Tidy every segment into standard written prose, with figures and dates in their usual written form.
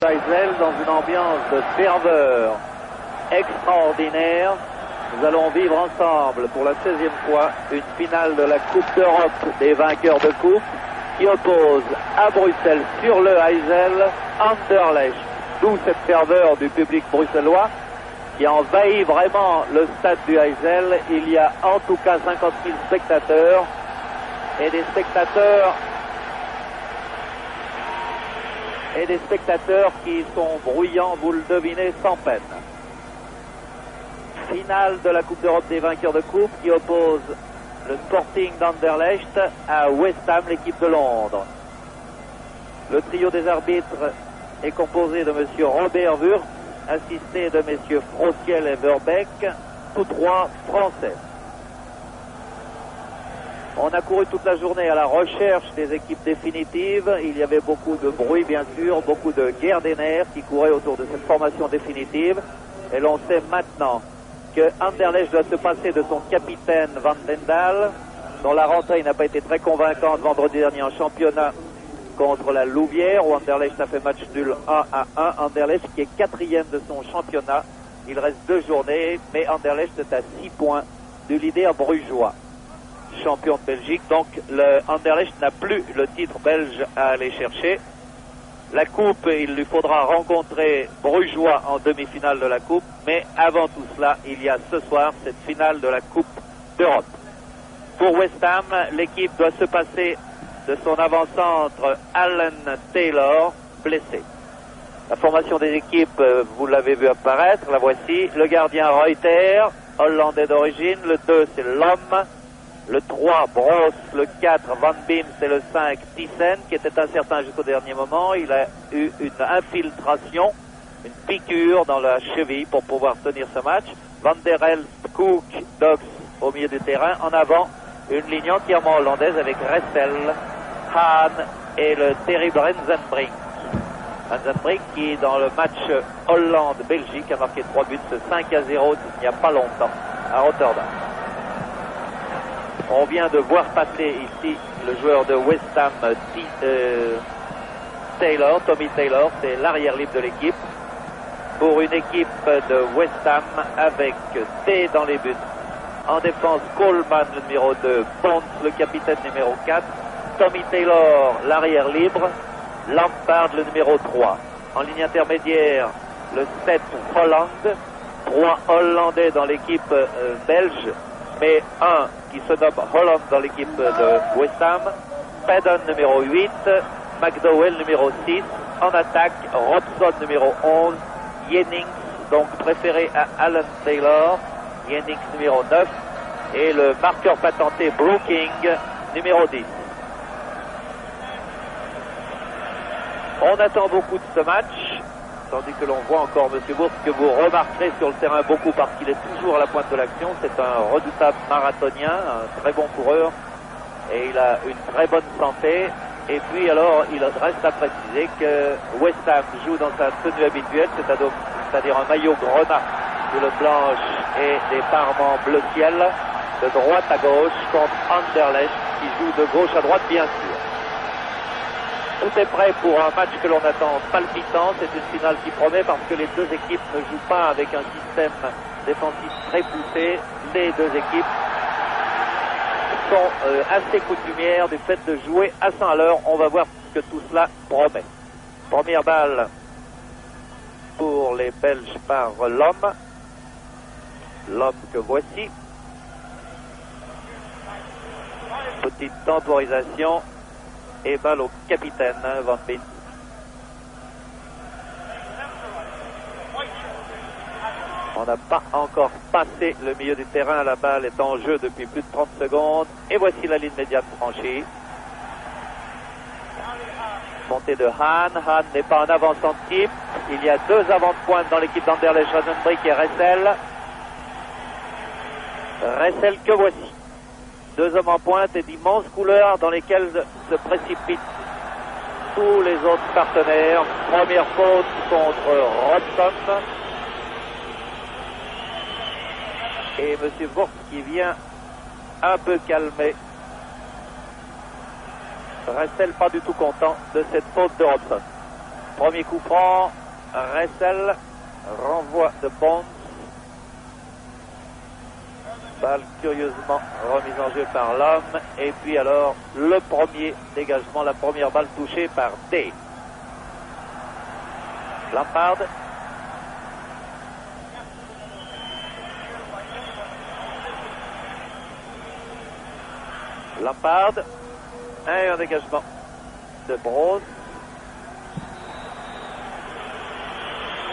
Heysel dans une ambiance de ferveur extraordinaire. Nous allons vivre ensemble pour la 16e fois une finale de la Coupe d'Europe des vainqueurs de coupe qui oppose à Bruxelles sur le Heysel Anderlecht. D'où cette ferveur du public bruxellois qui envahit vraiment le stade du Heysel. Il y a en tout cas 50 000 spectateurs et des spectateurs qui sont bruyants, vous le devinez, sans peine. Finale de la Coupe d'Europe des vainqueurs de coupe qui oppose le Sporting d'Anderlecht à West Ham, l'équipe de Londres. Le trio des arbitres est composé de M. Robert Wurtz, assisté de M. Frosiel et Verbeek, tous trois français. On a couru toute la journée à la recherche des équipes définitives. Il y avait beaucoup de bruit, bien sûr, beaucoup de guerre des nerfs qui couraient autour de cette formation définitive. Et l'on sait maintenant que Anderlecht doit se passer de son capitaine Van Dendal, dont la rentrée n'a pas été très convaincante vendredi dernier en championnat contre la Louvière, où Anderlecht a fait match nul 1-1. Anderlecht qui est 4e de son championnat. Il reste 2 journées, mais Anderlecht est à 6 points du leader brugeois, champion de Belgique. Donc le Anderlecht n'a plus le titre belge à aller chercher. La coupe, il lui faudra rencontrer Brugeois en demi-finale de la coupe, mais avant tout cela, il y a ce soir cette finale de la Coupe d'Europe. Pour West Ham, l'équipe doit se passer de son avant-centre Alan Taylor, blessé. La formation des équipes, vous l'avez vu apparaître, la voici. Le gardien Reuter, hollandais d'origine. Le 2, c'est Lom. Le 3, Bross. Le 4, Van Beems. Et le 5, Thyssen, qui était incertain jusqu'au dernier moment. Il a eu une infiltration, une piqûre dans la cheville pour pouvoir tenir ce match. Van der Elst, Cook, Dox au milieu du terrain. En avant, une ligne entièrement hollandaise avec Ressel, Hahn et le terrible Rensenbrink. Rensenbrink qui, dans le match Hollande-Belgique, a marqué 3 buts, 5-0 il n'y a pas longtemps à Rotterdam. On vient de voir passer ici le joueur de West Ham, Taylor, Tommy Taylor, c'est l'arrière libre de l'équipe. Pour une équipe de West Ham avec T dans les buts. En défense, Coleman, le numéro 2, Ponce, le capitaine numéro 4, Tommy Taylor, l'arrière libre, Lampard, le numéro 3. En ligne intermédiaire, le 7, Holland, 3 Hollandais dans l'équipe belge, mais un qui se nomme Holland dans l'équipe de West Ham, Paddon, numéro 8, McDowell, numéro 6, en attaque, Robson, numéro 11, Jennings, donc préféré à Alan Taylor, Jennings, numéro 9, et le marqueur patenté Brooking, numéro 10. On attend beaucoup de ce match, tandis que l'on voit encore M. Bourse, que vous remarquerez sur le terrain beaucoup parce qu'il est toujours à la pointe de l'action. C'est un redoutable marathonien, un très bon coureur, et il a une très bonne santé. Et puis alors, il reste à préciser que West Ham joue dans sa tenue habituelle, c'est-à-dire un maillot grenat de le blanche et des parements bleu ciel, de droite à gauche, contre Anderlecht, qui joue de gauche à droite, bien sûr. Tout est prêt pour un match que l'on attend palpitant. C'est une finale qui promet parce que les deux équipes ne jouent pas avec un système défensif très poussé. Les deux équipes sont assez coutumières du fait de jouer à 100 à l'heure. On va voir ce que tout cela promet. Première balle pour les Belges par l'homme. L'homme que voici. Petite temporisation. Et balle au capitaine Van Beems. On n'a pas encore passé le milieu du terrain. La balle est en jeu depuis plus de 30 secondes. Et voici la ligne médiane franchie. Montée de Hahn. Hahn n'est pas en avançant de type. Il y a 2 avant de pointe dans l'équipe d'Anderlecht, Rensenbrink et Ressel. Ressel que voici. 2 hommes en pointe et d'immenses couleurs dans lesquelles se précipitent tous les autres partenaires. Première faute contre Robson. Et M. Wurtz qui vient un peu calmer Ressel pas du tout content de cette faute de Robson. Premier coup franc, Ressel, renvoi de Bonds. Balle curieusement remise en jeu par l'homme. Et puis alors, le premier dégagement, la première balle touchée par D. Lampard. Lampard. Et un dégagement de Brose.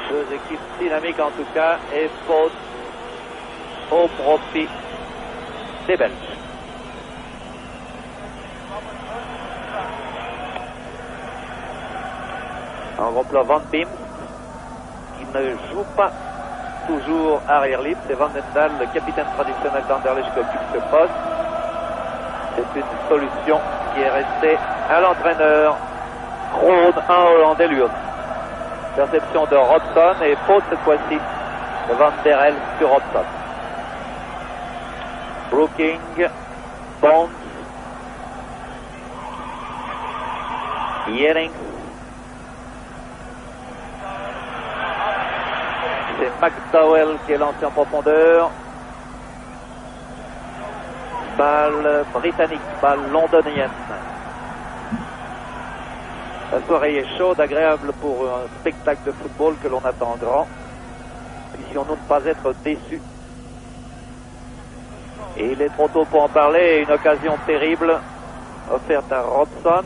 Deux équipes dynamiques en tout cas. Et faute au profit des Belges. En remplacement Van Beems, qui ne joue pas toujours arrière libre. C'est Van den Dael, le capitaine traditionnel d'Anderlecht, qui occupe ce poste. C'est une solution qui est restée à l'entraîneur Kroon, un Hollandais lui aussi. Perception de Robson et faute cette fois-ci de Van der El sur Robson. Brooking, Bonds, Jennings. C'est McDowell qui est lancé en profondeur. Balle britannique, balle londonienne. La soirée est chaude, agréable pour un spectacle de football que l'on attend grand. Puissions-nous ne pas être déçus. Et il est trop tôt pour en parler. Une occasion terrible offerte à Robson.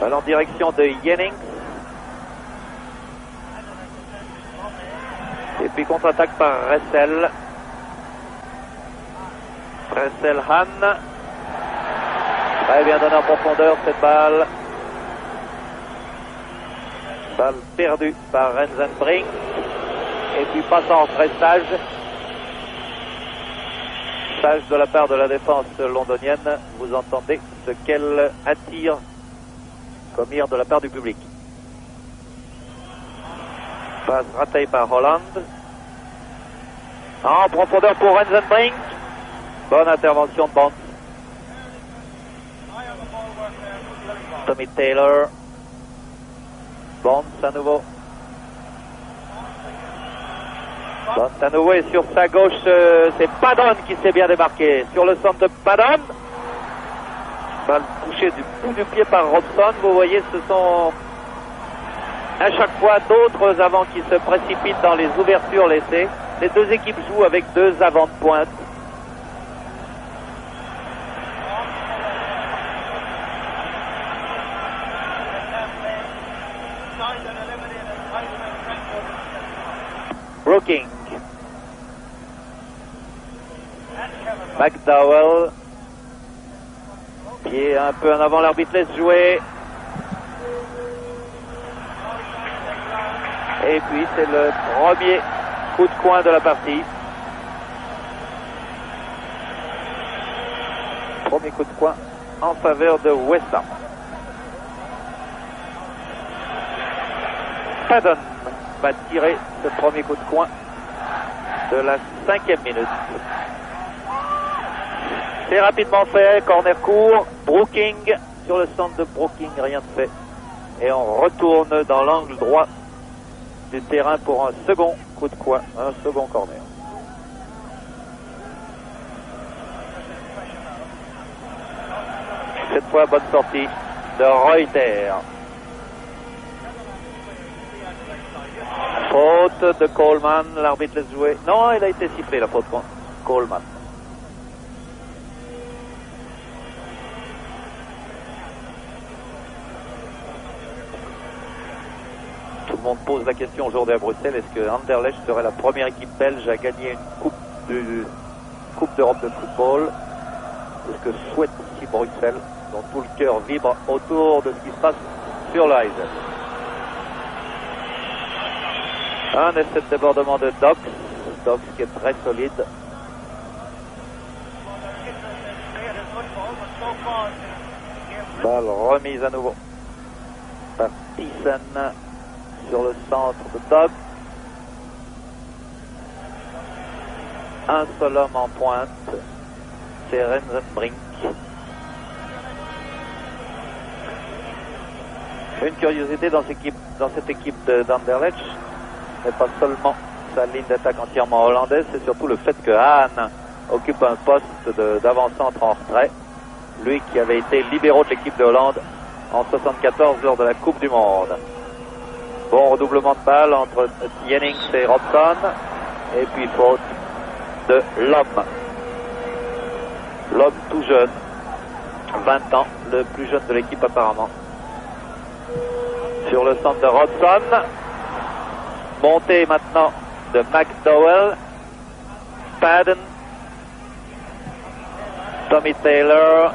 Balle en direction de Jennings. Et puis contre-attaque par Ressel. Ressel Han. Très bien donné en profondeur cette balle. Balle perdue par Rensenbrink. Et puis passant en pressage. Sage de la part de la défense londonienne. Vous entendez ce qu'elle attire comme ire de la part du public. Passe ratée par Holland. En profondeur pour Rensenbrink. Bonne intervention de Bonds. Tommy Taylor. Bonds à nouveau. Bonds à nouveau et sur sa gauche, c'est Padon qui s'est bien démarqué. Sur le centre de Padon. Balle touchée du bout du pied par Robson. Vous voyez, ce sont à chaque fois d'autres avants qui se précipitent dans les ouvertures laissées. Les deux équipes jouent avec deux avants de pointe. Brooking. McDowell. Qui est un peu en avant, l'arbitre laisse jouer. Et puis c'est le premier coup de coin de la partie. Premier coup de coin en faveur de West Ham. Padon va tirer ce premier coup de coin de la 5e minute. C'est rapidement fait, corner court, Brooking sur le centre de Brooking, rien de fait. Et on retourne dans l'angle droit du terrain pour un second coup de coin, un second corner. Cette fois, bonne sortie de Reuter. Faute de Coleman, l'arbitre laisse jouer. Non, il a été sifflé la faute contre Coleman. Tout le monde pose la question aujourd'hui à Bruxelles, est-ce que Anderlecht serait la première équipe belge à gagner une Coupe d'Europe de football? C'est ce que souhaite ici Bruxelles, dont tout le cœur vibre autour de ce qui se passe sur l'Eisel. Un essai de débordement de Dox. Dox qui est très solide. Balle remise à nouveau par Thyssen sur le centre de Dox. Un seul homme en pointe, c'est Rensenbrink. Une curiosité dans cette équipe d'Anderlecht n'est pas seulement sa ligne d'attaque entièrement hollandaise, c'est surtout le fait que Hahn occupe un poste d'avant-centre en retrait. Lui qui avait été libéraux de l'équipe de Hollande en 74 lors de la Coupe du Monde. Bon redoublement de balle entre Jennings et Robson. Et puis faute de l'homme. L'homme tout jeune. 20 ans, le plus jeune de l'équipe apparemment. Sur le centre de Robson. Montée maintenant de McDowell. Padden. Tommy Taylor.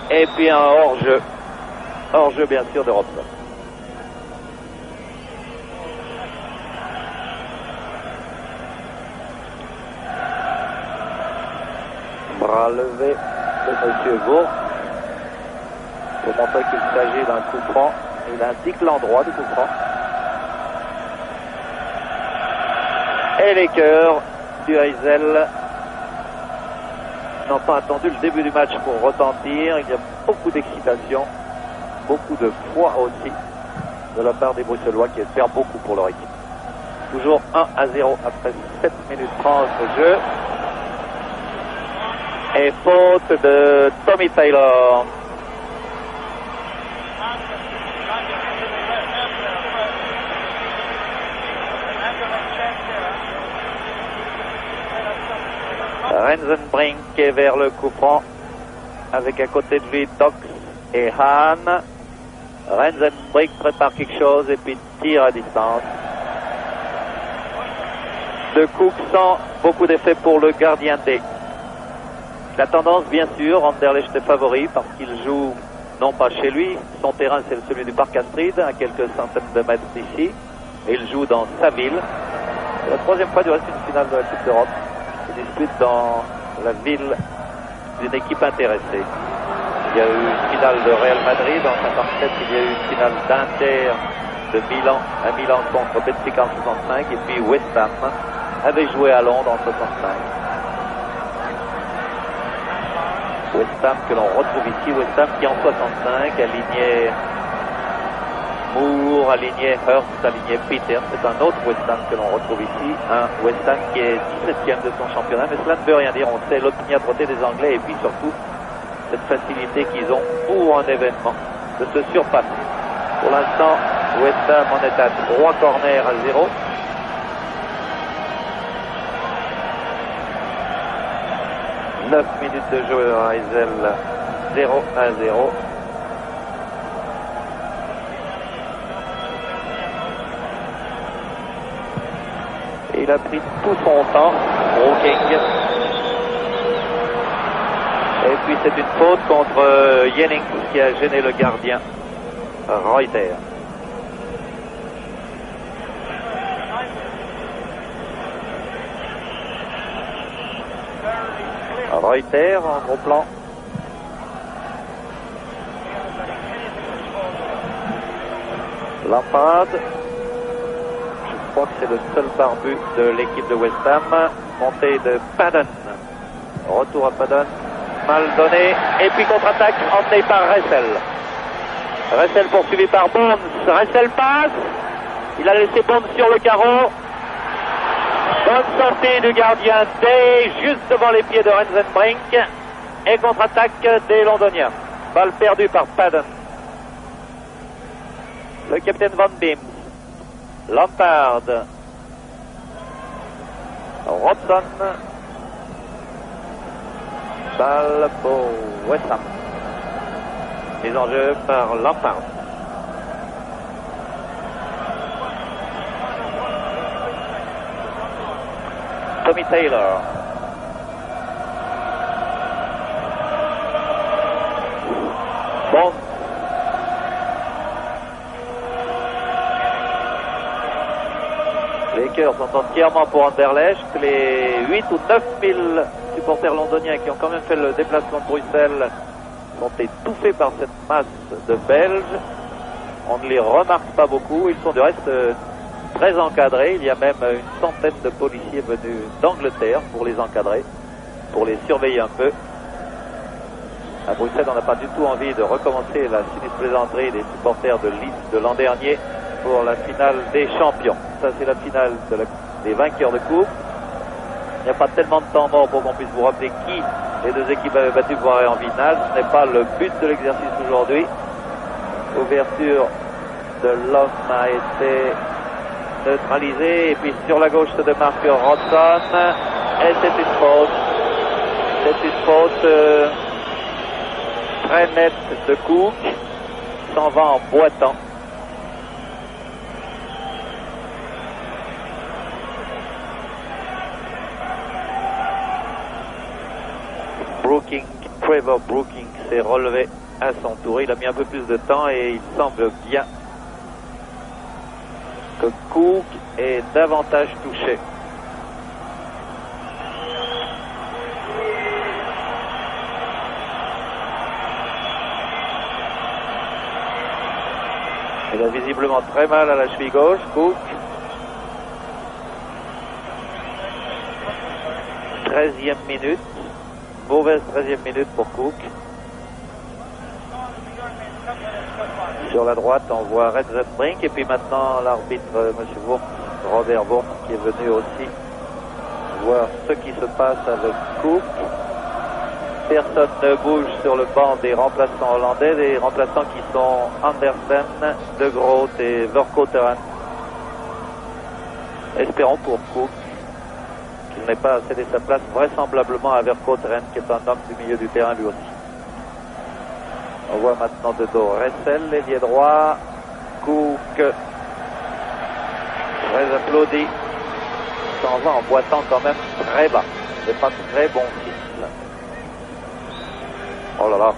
Et puis un hors-jeu. Hors-jeu bien sûr de Robson. Bras levé de M. Gour pour montrer qu'il s'agit d'un coup franc. Il indique l'endroit du coup franc. Et les cœurs du Heysel n'ont pas attendu le début du match pour retentir. Il y a beaucoup d'excitation, beaucoup de foi aussi de la part des Bruxellois qui espèrent beaucoup pour leur équipe. Toujours 1-0 après 7 minutes 30 de jeu. Et faute de Tommy Taylor. Rensenbrink est vers le coup franc avec à côté de lui Dox et Hahn. Rensenbrink prépare quelque chose et puis tire à distance. De Cook sans beaucoup d'effet pour le gardien D. La tendance, bien sûr, Anderlecht est favori parce qu'il joue non pas chez lui, son terrain c'est celui du Parc Astrid, à quelques centaines de mètres d'ici, et il joue dans sa ville. C'est la troisième fois du reste une finale de la Coupe d'Europe. Il dispute dans la ville d'une équipe intéressée. Il y a eu une finale de Real Madrid en 57, il y a eu une finale d'Inter de Milan à Milan contre Benfica en 65, et puis West Ham avait joué à Londres en 65. West Ham que l'on retrouve ici, West Ham qui en 65 alignait Moore, alignait Hurst, alignait Peters. C'est un autre West Ham que l'on retrouve ici, un West Ham qui est 17e de son championnat, mais cela ne veut rien dire, on sait l'opiniâtreté des Anglais et puis surtout cette facilité qu'ils ont pour un événement de se surpasser. Pour l'instant, West Ham en est à 3 corners à 0. « 9 minutes de jeu à Heysel, 0-0. Il a pris tout son temps, Brooking. Et puis c'est une faute contre Jennings qui a gêné le gardien, Reuter. Reuter en gros plan. Lampard. Je crois que c'est le seul barbu de l'équipe de West Ham. Montée de Padden. Retour à Padden. Mal donné. Et puis contre-attaque emmenée par Ressel. Ressel poursuivi par Bonds. Ressel passe. Il a laissé Bonds sur le carreau. Bonne sortie du gardien Day, juste devant les pieds de Rensenbrink. Et contre-attaque des Londoniens. Balle perdue par Padden. Le capitaine Van Beems. Lampard. Robson. Balle pour West Ham. Mise en jeu par Lampard. Tommy Taylor. Bon. Les cœurs sont entièrement pour Anderlecht. Les 8 ou 9 000 supporters londoniens qui ont quand même fait le déplacement de Bruxelles sont étouffés par cette masse de Belges. On ne les remarque pas beaucoup. Ils sont du reste très encadrés. Il y a même une centaine de policiers venus d'Angleterre pour les encadrer, pour les surveiller un peu. À Bruxelles, on n'a pas du tout envie de recommencer la sinistre plaisanterie des supporters de Leeds de l'an dernier pour la finale des champions. Ça, c'est la finale des vainqueurs de coupe. Il n'y a pas tellement de temps mort pour qu'on puisse vous rappeler qui les deux équipes avaient battu pour aller en finale. Ce n'est pas le but de l'exercice aujourd'hui. Ouverture de l'homme a été neutralisée. Et puis sur la gauche se démarque Rodson. Et c'est une faute. C'est une faute très nette de Cook. S'en va en boitant. Trevor Brooking s'est relevé à son tour. Il a mis un peu plus de temps et il semble bien que Cook est davantage touché. Il a visiblement très mal à la cheville gauche, Cook. 13e minute. Mauvaise 13e minute pour Cook. Sur la droite, on voit Redzenbrink et puis maintenant l'arbitre, monsieur Wurm, Robert Wurm, qui est venu aussi voir ce qui se passe avec Cook. Personne ne bouge sur le banc des remplaçants hollandais, des remplaçants qui sont Andersen, De Groot et Vercouteren. Espérons pour Cook qu'il n'ait pas cédé sa place vraisemblablement à Vercouteren, qui est un homme du milieu du terrain lui aussi. On voit maintenant de dos Ressel, l'ailier droit. Cook, très applaudi, s'en va en boitant quand même très bas. C'est pas très bon signe. Oh là là.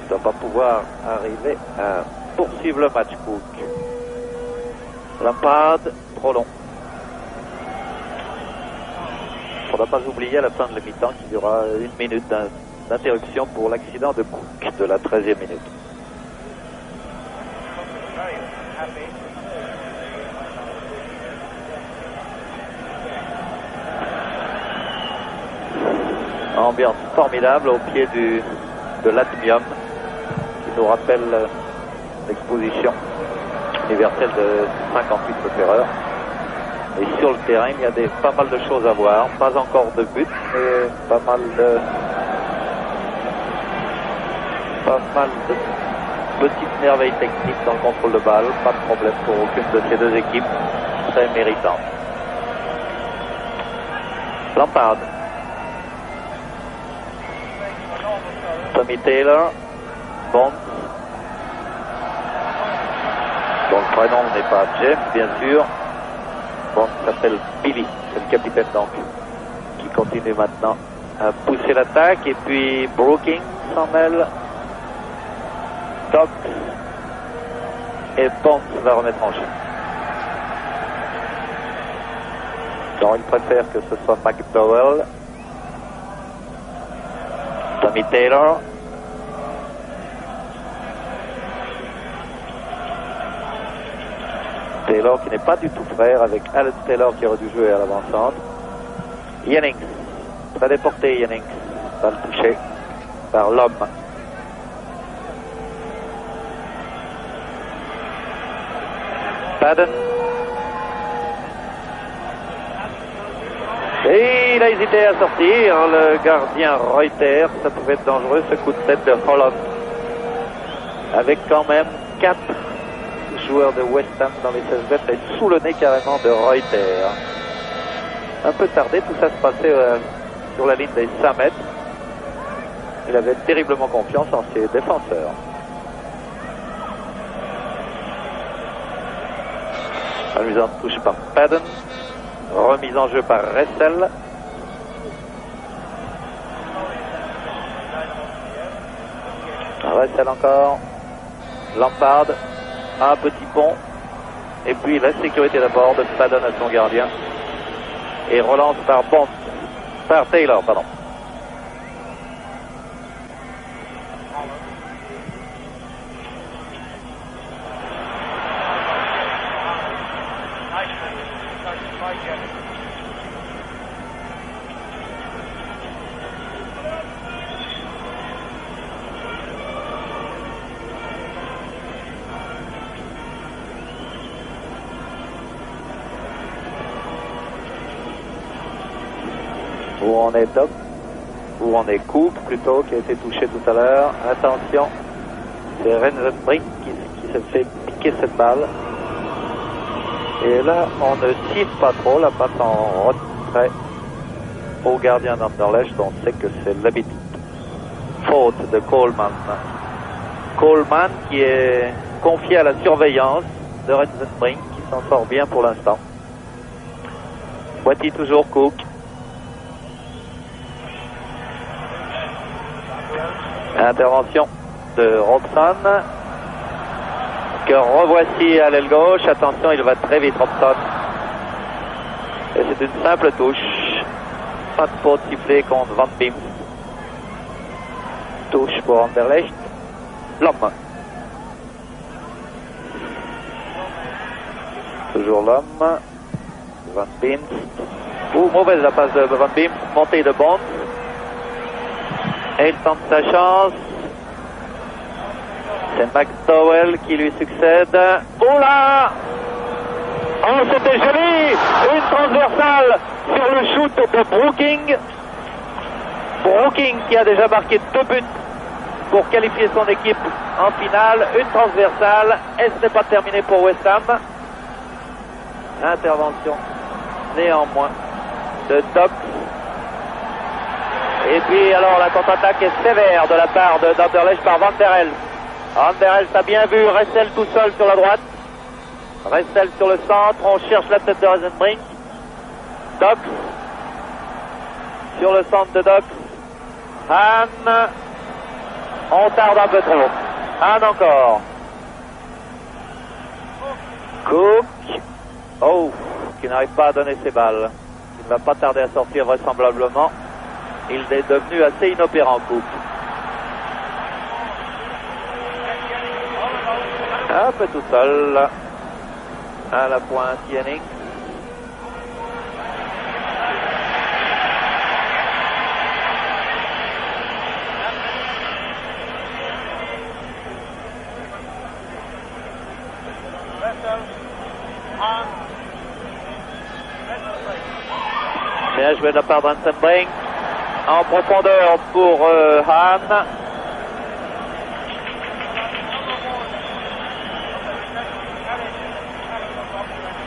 Il ne doit pas pouvoir arriver à poursuivre le match, Cook. Lampard, trop long. Il ne faudra pas oublier à la fin de la mi-temps qu'il y aura 1 minute d'interruption pour l'accident de Cook de la 13e minute. Ambiance formidable au pied de l'Atmium, qui nous rappelle l'exposition universelle de 58 Ferreur. Et sur le terrain, il y a pas mal de choses à voir. Pas encore de but, mais pas mal de petites merveilles techniques dans le contrôle de balle. Pas de problème pour aucune de ces deux équipes. Très méritant. Lampard. Tommy Taylor. Bond. Dont le prénom n'est pas Jeff, bien sûr. Bond s'appelle Billy, c'est le capitaine donc, qui continue maintenant à pousser l'attaque. Et puis Brooking s'en mêle. Dox et Bond va remettre en jeu. Donc il préfère que ce soit McDowell. Tommy Taylor. Taylor qui n'est pas du tout frère avec Alan Taylor qui aurait dû jouer à l'avant-centre. Jennings, très déporté Jennings, balle touchée par l'homme. Padden. Et il a hésité à sortir, le gardien Reuter, ça pouvait être dangereux ce coup de tête de Holland. Avec quand même 4 joueurs de West Ham dans les 16 mètres et sous le nez carrément de Reuter. Un peu tardé, tout ça se passait sur la ligne des 5 mètres. Il avait terriblement confiance en ses défenseurs. Amusante touche par Padden. Remise en jeu par Ressel. Ressel encore. Lampard. Un petit pont. Et puis la sécurité d'abord de Padden à son gardien. Et relance par Bond. Par Taylor, pardon. Où on est Doc, où on est Cook plutôt, qui a été touché tout à l'heure. Attention, c'est Renzenbrink qui se fait piquer cette balle. Et là, on ne tire pas trop, la passe en retrait au gardien d'Anderlecht. On sait que c'est l'habitude. Faute de Coleman. Coleman qui est confié à la surveillance de Renzenbrink, qui s'en sort bien pour l'instant. Voici toujours Cook. Intervention de Robson, que revoici à l'aile gauche. Attention, il va très vite, Robson. Et c'est une simple touche. Pas de faute sifflée contre Van Beems. Touche pour Anderlecht. L'homme. Toujours l'homme. Van Beems. Mauvaise la passe de Van Beems. Montée de Bond. Et il tente sa chance. C'est McDowell qui lui succède. Oh là! Oh, c'était joli! Une transversale sur le shoot de Brooking. Brooking qui a déjà marqué 2 buts pour qualifier son équipe en finale. Une transversale. Et ce n'est pas terminé pour West Ham. Intervention néanmoins de Dox. Et puis alors la contre-attaque est sévère de la part d'Anderlecht par Van der Elst. Van der Elst a bien vu Ressel tout seul sur la droite. Ressel sur le centre, on cherche la tête de Renzenbrink. Dox sur le centre de Dox. Hahn, on tarde un peu trop. Hahn encore. Cook, oh, qui n'arrive pas à donner ses balles. Il ne va pas tarder à sortir vraisemblablement. Il est devenu assez inopérant, Cook. Un peu tout seul à la pointe Jennings. Bien joué de la part de Renzenbrink. En profondeur pour Hahn.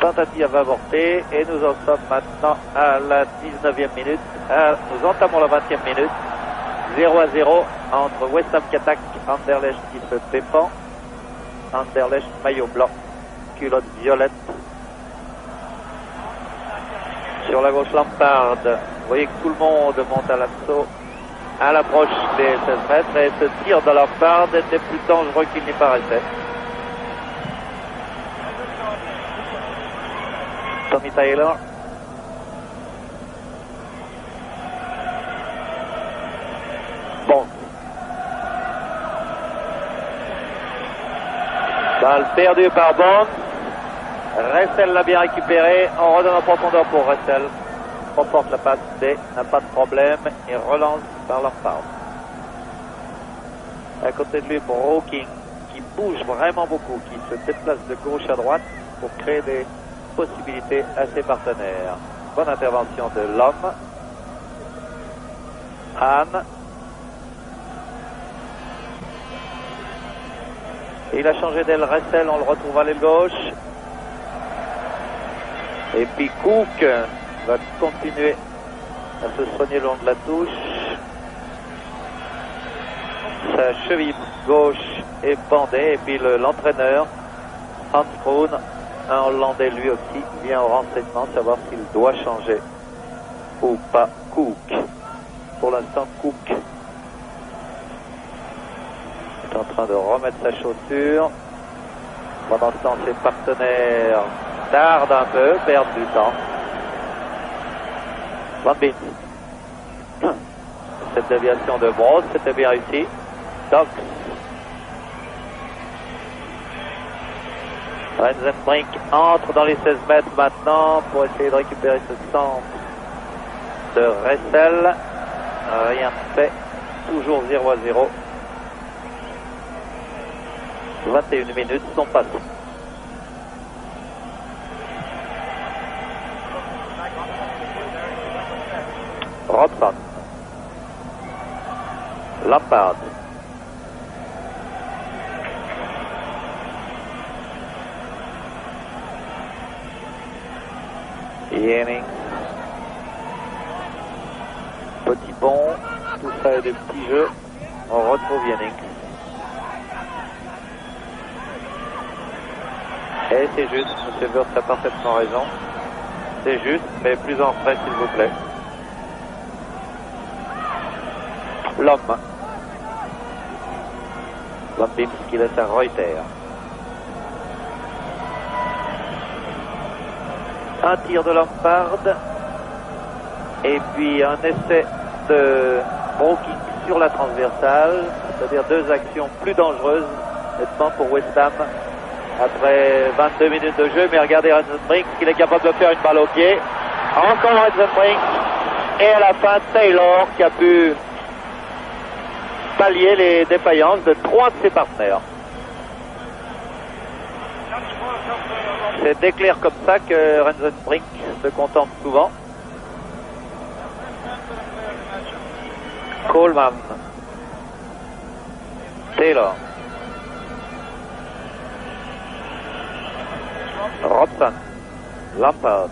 Tentative avortée et nous en sommes maintenant à la 19e minute. Nous entamons la 20e minute. 0-0 entre West Ham qui attaque, Anderlecht qui se défend. Anderlecht maillot blanc, culotte violette. Sur la gauche Lampard. Vous voyez que tout le monde monte à l'assaut à l'approche des 16 mètres et ce tir de Lampard était plus dangereux qu'il n'y paraissait. Tommy Taylor. Bon. Balle perdue par Bond. Ressel l'a bien récupéré. On redonne en profondeur pour Ressel. Remporte la passe D, n'a pas de problème et relance par Lampard. À côté de lui, Brooking qui bouge vraiment beaucoup, qui se déplace de gauche à droite pour créer des possibilités à ses partenaires. Bonne intervention de l'homme. Hahn. Il a changé d'aile Ressel, on le retrouve à l'aile gauche. Et puis Cook va continuer à se soigner le long de la touche. Sa cheville gauche est bandée et puis l'entraîneur Hans Kroon, un Hollandais lui aussi, vient au renseignement savoir s'il doit changer ou pas Cook. Pour l'instant Cook est en train de remettre sa chaussure. Pendant ce temps ses partenaires tardent un peu, perdent du temps. Van Beems. Cette déviation de Brosse, c'était bien réussi. Dox. Renzenbrink entre dans les 16 mètres maintenant pour essayer de récupérer ce centre de Ressel. Rien de fait. Toujours 0-0. 21 minutes sont passées. Robson. Lampard. Jennings. Petit pont. Tout ça est des petits jeux. On retrouve Jennings. Et c'est juste, M. Wurtz a parfaitement raison. C'est juste, mais plus en retrait s'il vous plaît. L'homme. Lampim qui laisse à Reuter. Un tir de Lampard. Et puis un essai de Brooking sur la transversale. C'est-à-dire deux actions plus dangereuses, nettement pour West Ham. Après 22 minutes de jeu, mais regardez Rensenbrink, qu'il est capable de faire une balle au pied. Encore Rensenbrink. Et à la fin, Taylor qui a pu pallier les défaillances de trois de ses partenaires. C'est d'éclairs comme ça que Rensenbrink se contente souvent. Coleman. Taylor. Robson. Lampard.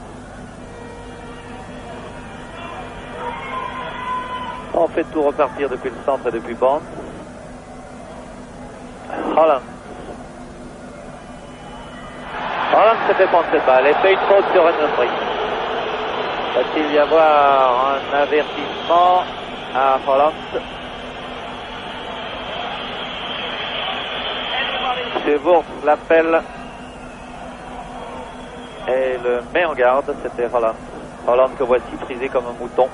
On fait tout repartir depuis le centre et depuis Bond. Holland. Holland se fait prendre cette balle et fait une faute sur Rensenbrink. Va-t-il y avoir un avertissement à Holland? M. Wurtz l'appelle et le met en garde. C'était Holland. Holland que voici frisé comme un mouton.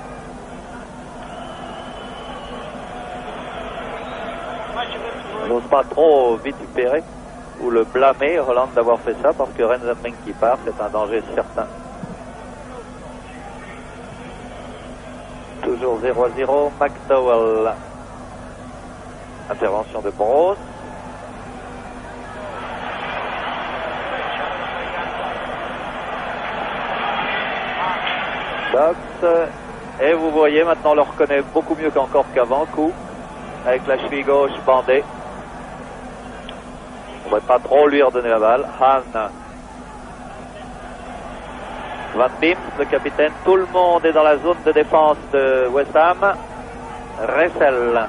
On n'ose pas trop vitupérer ou le blâmer, Holland, d'avoir fait ça, parce que Rensenbrink qui part, c'est un danger certain. Toujours 0-0, McDowell. Intervention de Bros. Dox. Et vous voyez, maintenant on le reconnaît beaucoup mieux qu'encore qu'avant. Coup, avec la cheville gauche bandée. On ne va pas trop lui redonner la balle. Han. Van Beems, le capitaine. Tout le monde est dans la zone de défense de West Ham. Ressel.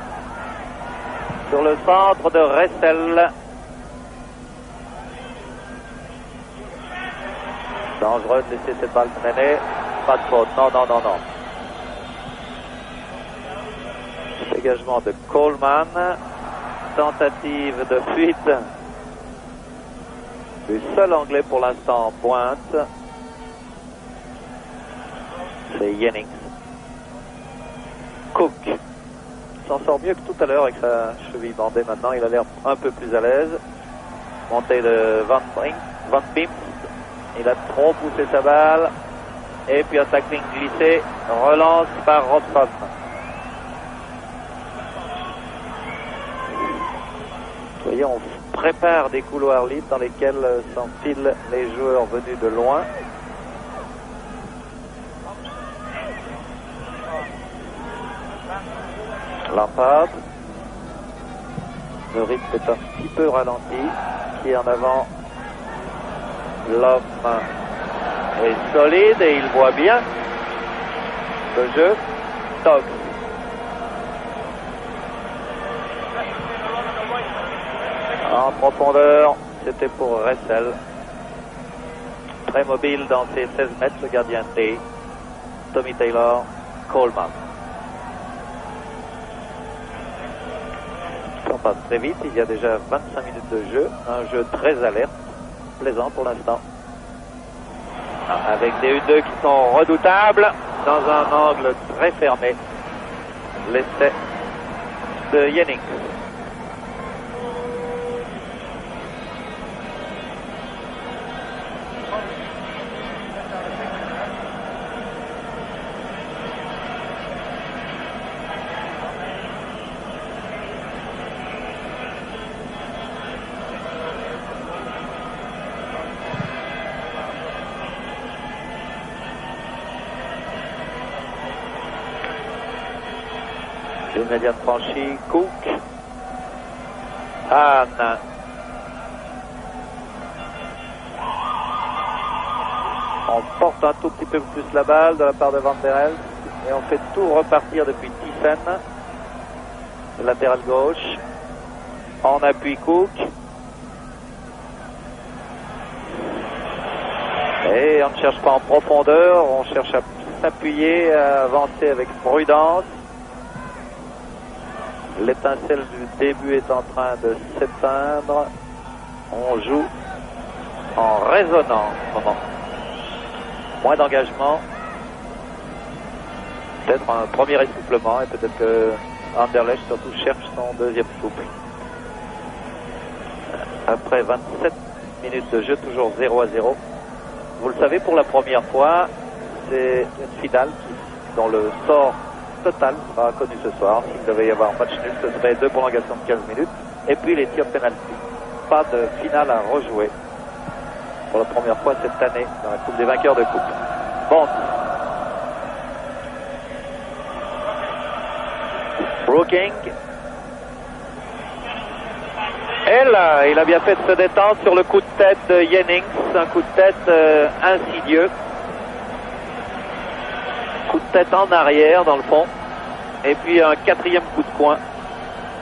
Sur le centre de Ressel. Dangereux de laisser cette balle traîner. Pas de faute. Non, non, non, non. Dégagement de Coleman. Tentative de fuite du seul Anglais pour l'instant en pointe. C'est Jennings. Cook s'en sort mieux que tout à l'heure avec sa cheville bandée maintenant. Il a l'air un peu plus à l'aise. Montée de Van Beems. Il a trop poussé sa balle. Et puis un tackling glissé. Relance par Robson. Vous voyez, on prépare des couloirs libres dans lesquels s'enfilent les joueurs venus de loin. Lampard. Le rythme est un petit peu ralenti. Qui est en avant. L'homme est solide et il voit bien le jeu. Tox. En profondeur, c'était pour Ressel. Très mobile dans ses 16 mètres, le gardien T. Tommy Taylor, Coleman. Ça passe très vite, il y a déjà 25 minutes de jeu. Un jeu très alerte, plaisant pour l'instant. Avec des U2 qui sont redoutables dans un angle très fermé. L'essai de Jennings. Une médiane franchie, Cook, Hahn, on porte un tout petit peu plus la balle de la part de Van der Helst et on fait tout repartir depuis Thiessen, latéral gauche, on appuie Cook et on ne cherche pas en profondeur, on cherche à s'appuyer, à avancer avec prudence. L'étincelle du début est en train de s'éteindre. On joue en résonnant en ce moment. Moins d'engagement. Peut-être un premier essoufflement et peut-être que Anderlecht surtout cherche son deuxième souffle. Après 27 minutes de jeu, toujours 0-0. Vous le savez, pour la première fois, c'est une finale dont le sort total sera connu ce soir. S'il devait y avoir un match nul, ce serait 2 prolongations de 15 minutes. Et puis les tirs penalty. Pas de finale à rejouer pour la première fois cette année dans la Coupe des vainqueurs de Coupe. Bon. Brooking. Et là, il a bien fait de se détendre sur le coup de tête de Jennings. Un coup de tête insidieux. Coup de tête en arrière dans le fond. Et puis un quatrième coup de coin.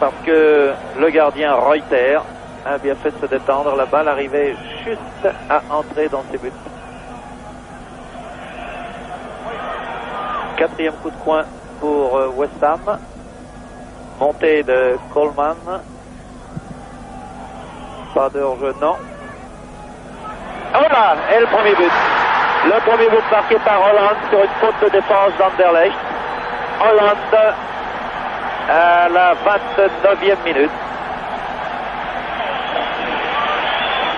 Parce que le gardien Reuter a bien fait de se détendre. La balle arrivait juste à entrer dans ses buts. Quatrième coup de coin pour West Ham. Montée de Coleman. Pas de hors-jeu, non. Voilà, et le premier but. Le premier but marqué par Holland sur une faute de défense d'Anderlecht. Holland à la 29e minute.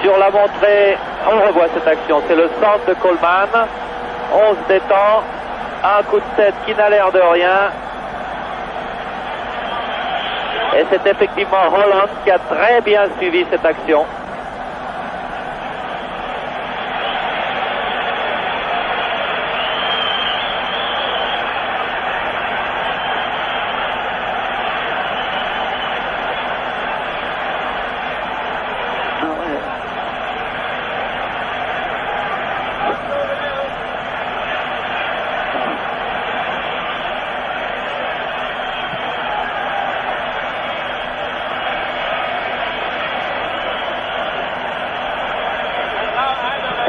Sur la montrée, on revoit cette action. C'est le centre de Coleman. On se détend. Un coup de tête qui n'a l'air de rien. Et c'est effectivement Holland qui a très bien suivi cette action.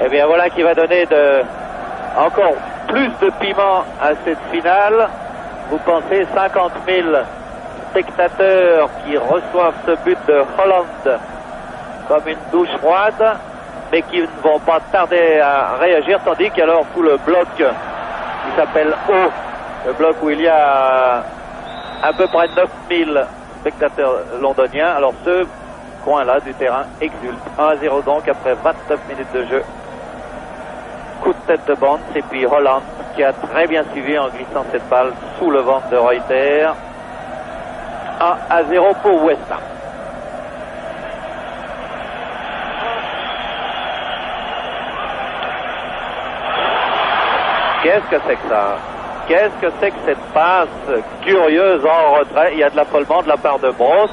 Et bien voilà qui va donner encore plus de piment à cette finale. Vous pensez 50 000 spectateurs qui reçoivent ce but de Holland comme une douche froide, mais qui ne vont pas tarder à réagir, tandis qu'alors tout le bloc qui s'appelle O, le bloc où il y a à peu près 9 000 spectateurs londoniens, alors ce coin-là du terrain exulte. 1-0 donc après 29 minutes de jeu. Coup de tête de Bonds et puis Holland qui a très bien suivi en glissant cette balle sous le ventre de Reuter. 1-0 pour West Ham. Qu'est-ce que c'est que ça? Qu'est-ce que c'est que cette passe curieuse en retrait? Il y a de l'affolement de la part de Brosse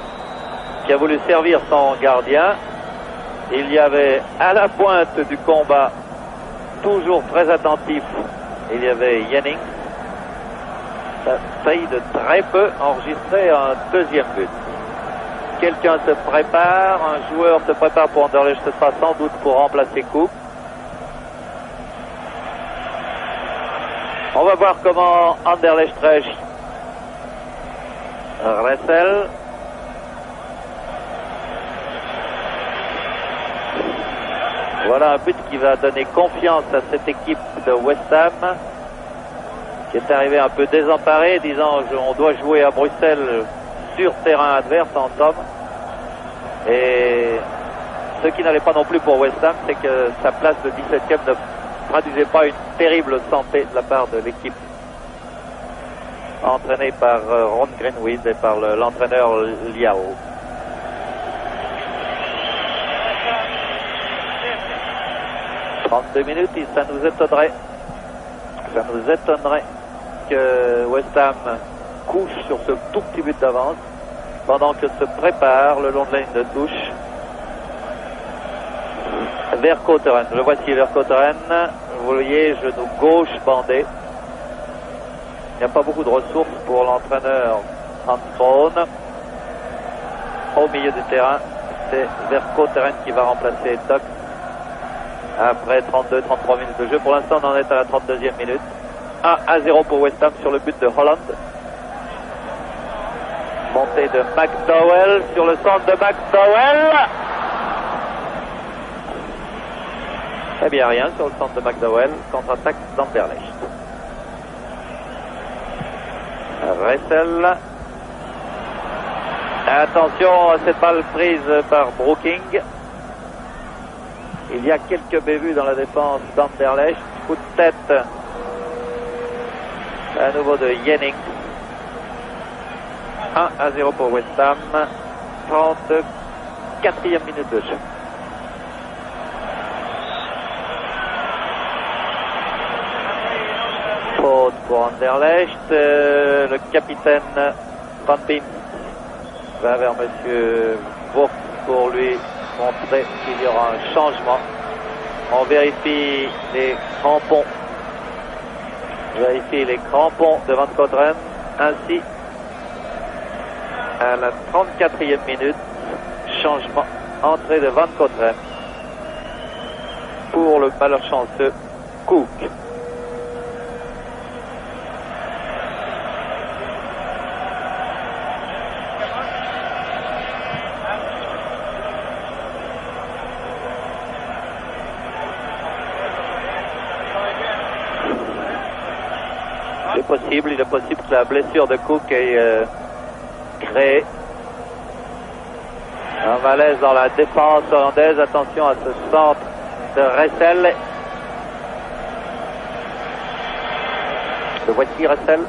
qui a voulu servir son gardien. Il y avait à la pointe du combat, toujours très attentif, il y avait Jennings. Ça faillit de très peu enregistrer un deuxième but. Quelqu'un se prépare, un joueur se prépare pour Anderlecht, ce sera sans doute pour remplacer Cook. On va voir comment Anderlecht réagit. Ressel. Voilà un but qui va donner confiance à cette équipe de West Ham qui est arrivée un peu désemparée, disant on doit jouer à Bruxelles sur terrain adverse en somme. Et ce qui n'allait pas non plus pour West Ham, c'est que sa place de 17e ne traduisait pas une terrible santé de la part de l'équipe entraînée par Ron Greenwood et par l'entraîneur Liao. « 32 minutes et ça nous étonnerait que West Ham couche sur ce tout petit but d'avance pendant que se prépare le long de la ligne de touche Vercauteren. Le voici Vercauteren. Vous voyez, genou gauche bandé. Il n'y a pas beaucoup de ressources pour l'entraîneur Hans Krohn. Au milieu du terrain, c'est Vercauteren qui va remplacer Doc après 32-33 minutes de jeu. Pour l'instant, on en est à la 32e minute. 1-0 pour West Ham sur le but de Holland. Montée de McDowell sur le centre de McDowell. Eh bien, rien sur le centre de McDowell. Contre-attaque d'Anderlecht. Ressel. Attention à cette balle prise par Brooking. Il y a quelques bévues dans la défense d'Anderlecht. Coup de tête à nouveau de Jennings. 1-0 pour West Ham. 34e minute de jeu. Faute pour Anderlecht. Le capitaine Van Beem va vers monsieur Vaux pour lui montrer qu'il y aura un changement. On vérifie les crampons. Vérifie les crampons de Van Cotteren. Ainsi, à la 34e minute, changement, entrée de Van Cotteren pour le malchanceux Cook. Il est possible que la blessure de Cook ait créé un malaise dans la défense hollandaise. Attention à ce centre de Ressel. Le voici Ressel.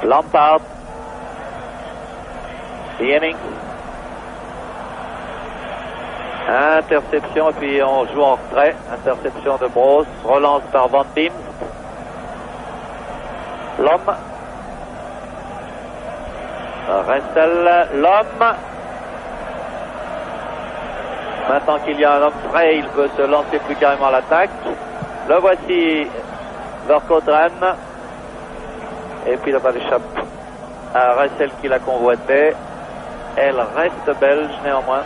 Lampard. Jennings. Interception, et puis on joue en retrait. Interception de Broos. Relance par Van Beem. L'homme. Ressel. L'homme. Maintenant qu'il y a un homme frais, il peut se lancer plus carrément à l'attaque. Le voici Vercauteren. Et puis la balle échappe à Ressel qui l'a convoité. Elle reste belge néanmoins.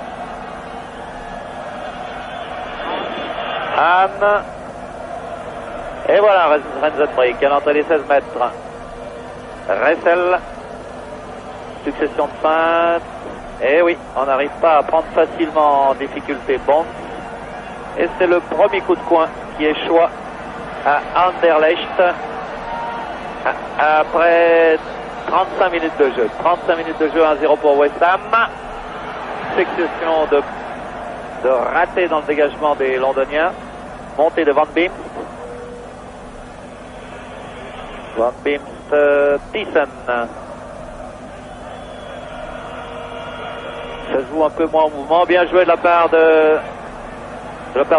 Anne. Et voilà Rensenbrink à l'entrée des 16 mètres. Ressel. Succession de feintes. Et oui, on n'arrive pas à prendre facilement en difficulté Bond. Et c'est le premier coup de coin qui échoue à Anderlecht après 35 minutes de jeu. 35 minutes de jeu, 1-0 pour West Ham. Succession de ratés dans le dégagement des Londoniens. Montée de Van Beem. Van Beem, Thiessen. Ça se joue un peu moins en mouvement. Bien joué de la part de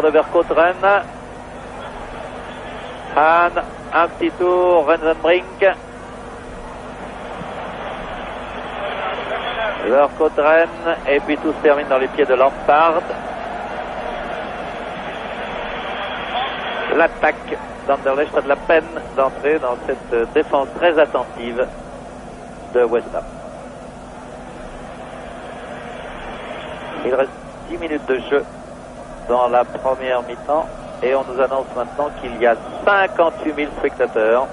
Vercauteren. Han, un petit tour, Rensenbrink. Vercauteren, et puis tout se termine dans les pieds de Lampard. L'attaque d'Anderlecht a de la peine d'entrer dans cette défense très attentive de West Ham. Il reste 10 minutes de jeu dans la première mi-temps et on nous annonce maintenant qu'il y a 58 000 spectateurs.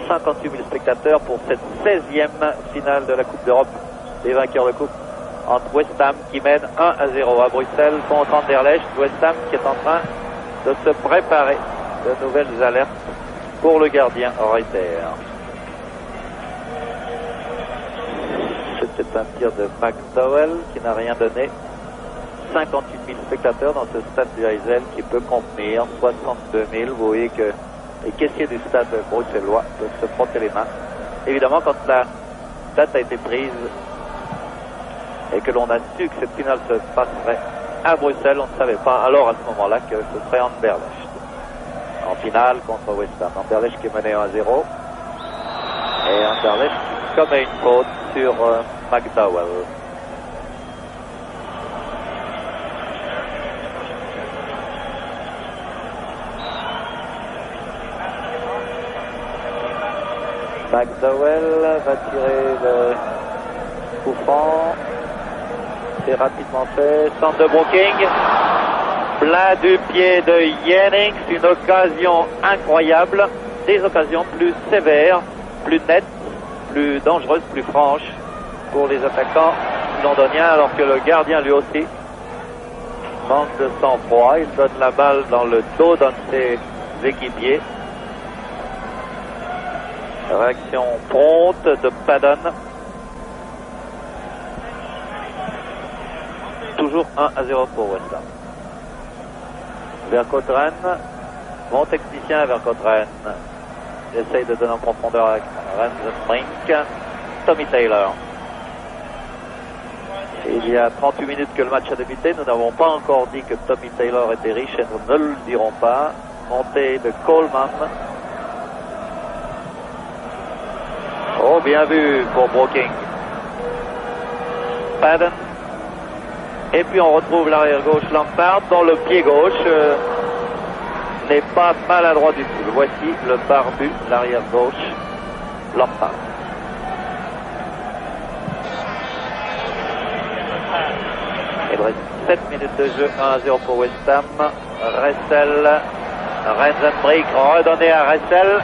58 000 spectateurs pour cette 16e finale de la Coupe d'Europe des vainqueurs de Coupe entre West Ham qui mène 1-0 à Bruxelles contre Anderlecht. West Ham qui est en train de se préparer de nouvelles alertes pour le gardien Reuter. C'était un tir de McDowell qui n'a rien donné. 58 000 spectateurs dans ce stade du Heysel qui peut contenir 62 000. Vous voyez que les caissiers du stade bruxellois peuvent se frotter les mains. Évidemment, quand la date a été prise et que l'on a su que cette finale se passerait à Bruxelles. On ne savait pas alors à ce moment-là que ce serait Anderlecht en finale contre West Ham. Anderlecht qui est mené 1-0 et Anderlecht qui commet une faute sur McDowell. McDowell va tirer le coup franc. C'est rapidement fait. Centre de Brooking. Plein du pied de Jennings. Une occasion incroyable. Des occasions plus sévères, plus nettes, plus dangereuses, plus franches pour les attaquants londoniens, alors que le gardien lui aussi manque de sang-froid. Il donne la balle dans le dos d'un de ses équipiers. Réaction prompte de Paddon. Toujours 1-0 pour West Ham. Vercotteren, mon technicien Vercotteren, essaye de donner en profondeur avec Rensbrink. Tommy Taylor. Il y a 38 minutes que le match a débuté. Nous n'avons pas encore dit que Tommy Taylor était riche et nous ne le dirons pas. Montée de Coleman. Oh, bien vu pour Brooking. Paddon. Et puis on retrouve l'arrière gauche Lampard, dont le pied gauche n'est pas maladroit du tout. Voici le barbu, l'arrière gauche Lampard. Il reste 7 minutes de jeu, 1-0 pour West Ham. Ressel, Rensbrink redonné à Ressel.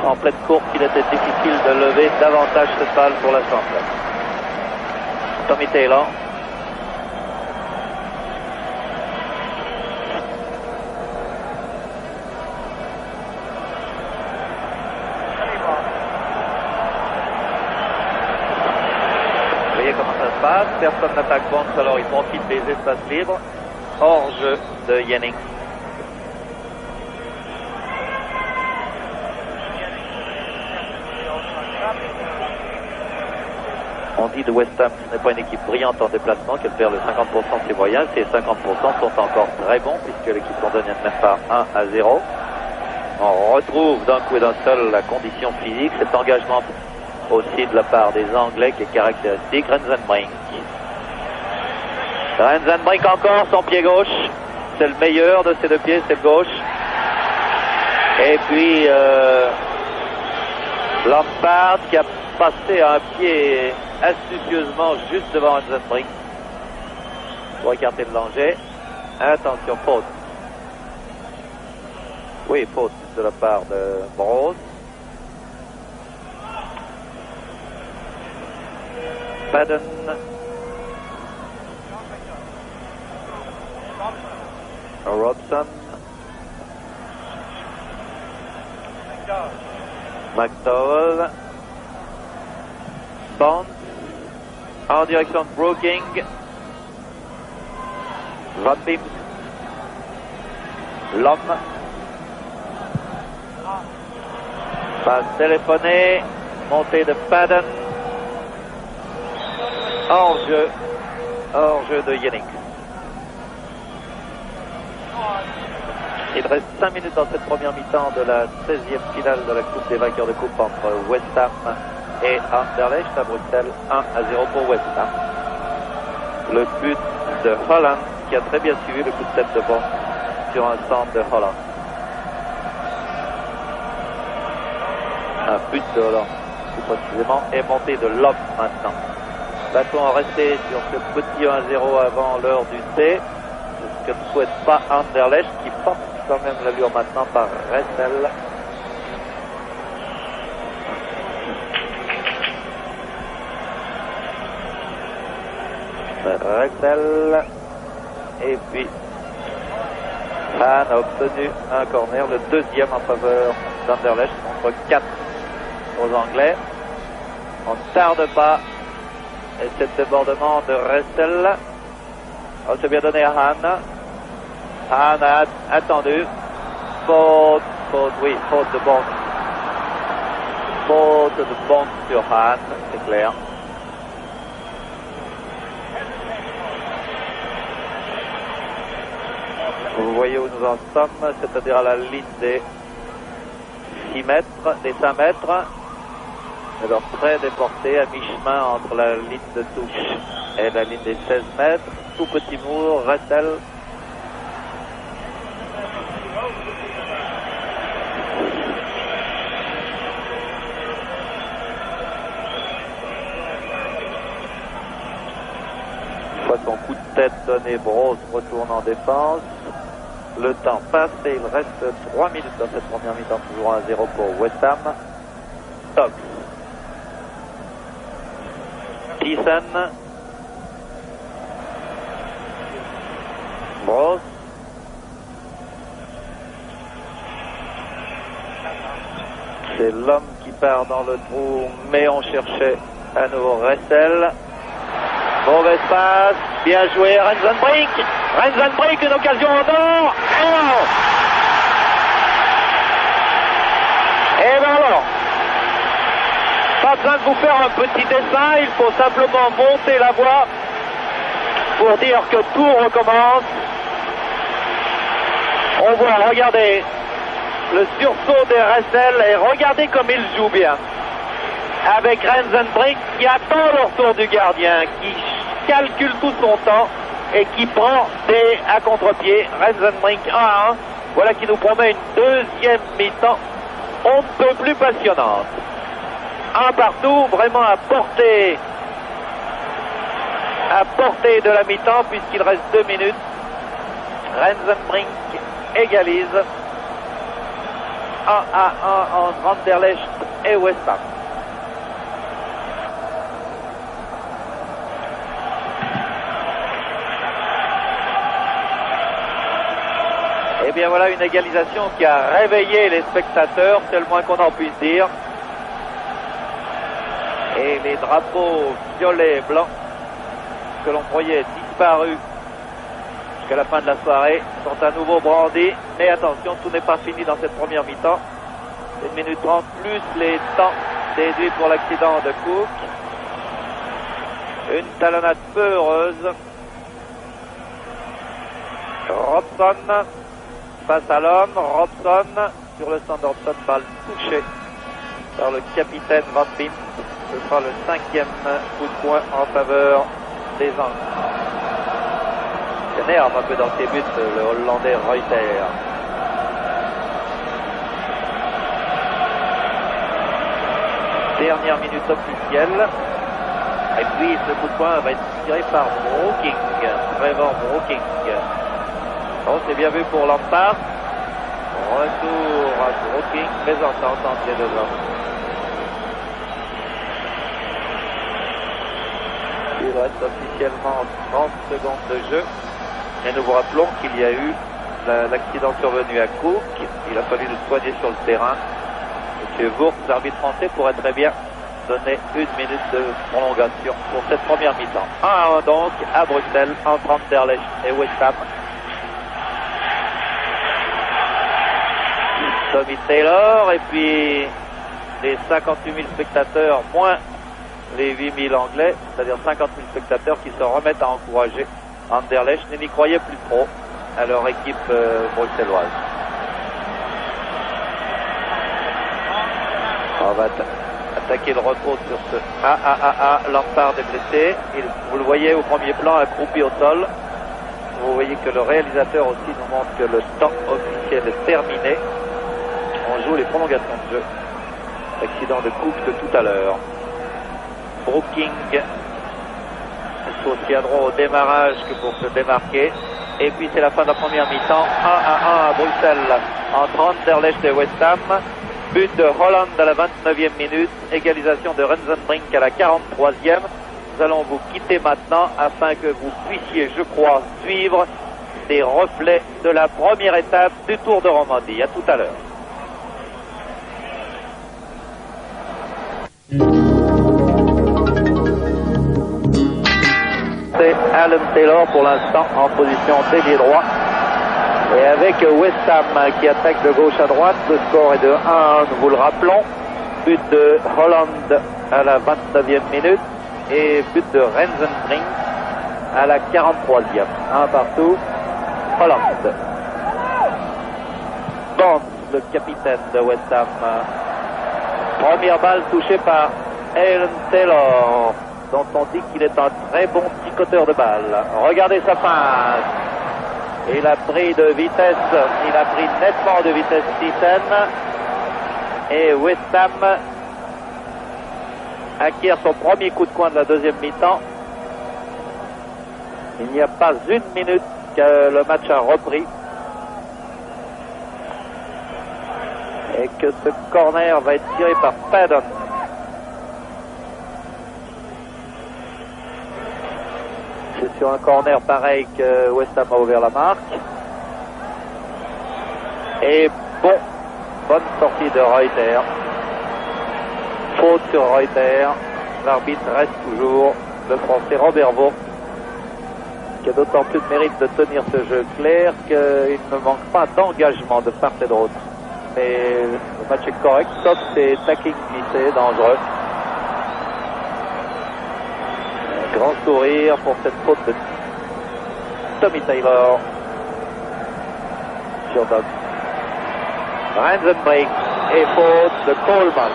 En pleine course, il était difficile de lever davantage cette balle pour la centrale. Tommy Taylor. Vous voyez comment ça se passe. Personne n'attaque Bonds, alors il profite des espaces libres. Hors jeu de Jennings. On dit de West Ham que ce n'est pas une équipe brillante en déplacement, qu'elle perd le 50% de ses moyens. Ces 50% sont encore très bons puisque l'équipe londonienne mène par 1-0. On retrouve d'un coup et d'un seul la condition physique, cet engagement aussi de la part des Anglais qui est caractéristique. Rensbrink. Rensbrink encore, son pied gauche. C'est le meilleur de ses deux pieds, c'est le gauche. Et puis Lampard qui a passé un pied astucieusement juste devant Rensbrink pour écarter le danger. Attention, faute. Oui, faute de la part de Bros. Paddon. Robson. McDowell. Bonds. En direction de Brooking. Van Beems. L'homme. Passe téléphonée. Montée de Paddon. Hors-jeu. Hors-jeu de Jennings. Il reste 5 minutes dans cette première mi-temps de la 16e finale de la Coupe des vainqueurs de coupe entre West Ham et Anderlecht à Bruxelles. 1-0 pour West Ham. Le but de Holland qui a très bien suivi le coup de tête de Bonds sur un centre de Holland. Un but de Holland plus précisément et montée de Lop maintenant. Va-t-on rester sur ce petit 1-0 avant l'heure du thé? Ce que ne souhaite pas Anderlecht qui porte quand même l'allure maintenant par Ressel. Ressel. Et puis Han a obtenu un corner, le deuxième en faveur d'Anderlecht contre 4 aux Anglais. On ne tarde pas. Et c'est le débordement de Ressel. Oh, c'est bien donné à Han. Han a attendu. Faute, oui, faute de Bonds. Faute de Bonds sur Han, c'est clair. Vous voyez où nous en sommes, c'est-à-dire à la ligne des 6 mètres, des 5 mètres. Alors très déporté, à mi-chemin entre la ligne de touche et la ligne des 16 mètres. Tout petit mur, Rethel. Une fois son coup de tête donné, Brosse retourne en défense. Le temps passe et il reste 3 minutes dans cette première mi-temps, toujours 1-0 pour West Ham. Tox. Thiessen. Brosse. C'est l'homme qui part dans le trou, mais on cherchait à nouveau Rethel. Mauvaise passe, bien joué, Rensenbrink. Rensenbrink, une occasion en or. Et bien alors, pas besoin de vous faire un petit dessin, il faut simplement monter la voix pour dire que tout recommence. On voit, regardez, le sursaut de Rethel et regardez comme il joue bien. Avec Rensenbrink qui attend le retour du gardien, qui calcule tout son temps et qui prend à contre-pied. Rensenbrink 1-1. Voilà qui nous promet une deuxième mi-temps on ne peut plus passionnante. Un partout, vraiment à portée de la mi-temps puisqu'il reste 2 minutes. Rensenbrink égalise 1-1 entre Anderlecht et West Ham. Et bien voilà une égalisation qui a réveillé les spectateurs, c'est le moins qu'on en puisse dire. Et les drapeaux violets et blancs que l'on croyait disparus jusqu'à la fin de la soirée sont à nouveau brandis. Mais attention, tout n'est pas fini dans cette première mi-temps. 1 minute 30 plus les temps déduits pour l'accident de Cook. Une talonnade peu heureuse. Robson face à l'homme, Robson sur le centre Robson, balle touchée par le capitaine Van Bint. Ce sera le 5e coup de poing en faveur des Anglais. S'énerve un peu dans ses buts le Hollandais Reuter. Dernière minute officielle. Et puis ce coup de poing va être tiré par Brooking, Trevor Brooking. Bon, c'est bien vu pour Lampard. Retour à Brooking, présentante entre les deux hommes. Il reste officiellement 30 secondes de jeu. Et nous vous rappelons qu'il y a eu l'accident survenu à Cook. Il a fallu le soigner sur le terrain. Monsieur Wurtz, l'arbitre français, pourrait très bien donner 1 minute de prolongation pour cette première mi-temps. 1-1 donc à Bruxelles entre Anderlecht et West Ham. Tommy Taylor et puis les 58 000 spectateurs moins les 8 000 anglais, c'est-à-dire 50 000 spectateurs qui se remettent à encourager Anderlecht et n'y croyaient plus trop à leur équipe bruxelloise. On va attaquer le retour sur ce Lampard est blessé. Vous le voyez au premier plan accroupi au sol. Vous voyez que le réalisateur aussi nous montre que le temps officiel est terminé. On joue les prolongations de jeu. Accident de Cook de tout à l'heure. Brooking aussi à droit au démarrage que pour se démarquer. Et puis c'est la fin de la première mi-temps. 1-1 à Bruxelles entre Anderlecht et West Ham. But de Holland à la 29e minute. Égalisation de Rensenbrink à la 43e. Nous allons vous quitter maintenant afin que vous puissiez, je crois, suivre des reflets de la première étape du Tour de Romandie. À tout à l'heure. C'est Alan Taylor pour l'instant en position d'ailier droit. Et avec West Ham qui attaque de gauche à droite, le score est de 1-1, nous vous le rappelons. But de Holland à la 29e minute et but de Rensenbrink à la 43e. Un partout, Holland. le capitaine de West Ham. Première balle touchée par Alan Taylor, dont on dit qu'il est un très bon picoteur de balle. Regardez sa passe. Il a pris de vitesse, il a pris nettement de vitesse Thiessen. Et West Ham acquiert son premier coup de coin de la deuxième mi-temps. Il n'y a pas une minute que le match a repris. Et que ce corner va être tiré par Paddon. C'est sur un corner pareil que West Ham a ouvert la marque. Et bonne sortie de Reuter. Faute sur Reuter. L'arbitre reste toujours le Français Robert Vaux, qui a d'autant plus de mérite de tenir ce jeu clair qu'il ne manque pas d'engagement de part et d'autre. Mais le match est correct, sauf ces tackings glissés, dangereux. Un grand sourire pour cette faute de Tommy Taylor sur Doug. Ransenbrink et faute de Coleman.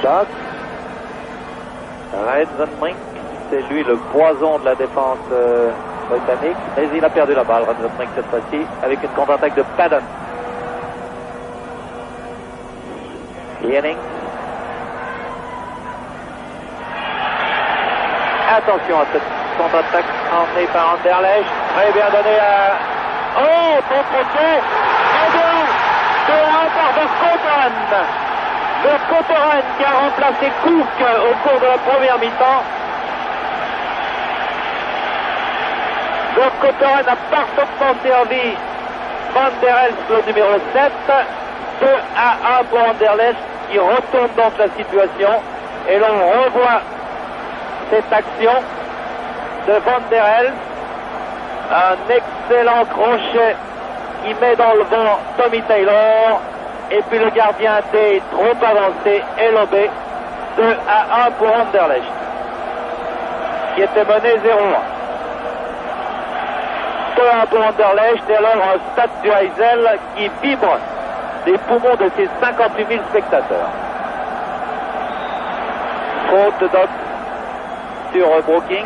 Doug. Ransenbrink, c'est lui le poison de la défense britannique, mais il a perdu la balle, Ransenbrink, cette fois-ci, avec une contre-attaque de Paddon. Jennings. Attention à cette contre-attaque emmenée par Anderlecht, très bien donné à... Oh, bon côté, 2-1 par de Copeland. Le Copeland qui a remplacé Cook au cours de la première mi-temps. Le Copeland a parfaitement servi Van der Elst, le numéro 7. 2-1 pour Anderlecht qui retourne donc la situation. Et l'on revoit cette action de Van der Elst. Un excellent crochet qui met dans le vent Tommy Taylor. Et puis le gardien était trop avancé et lobé. 2-1 pour Anderlecht, qui était mené 0-1. 2-1 pour Anderlecht, et alors un stade du Heysel qui vibre des poumons de ses 58 000 spectateurs. Faute de Doc sur Brooking.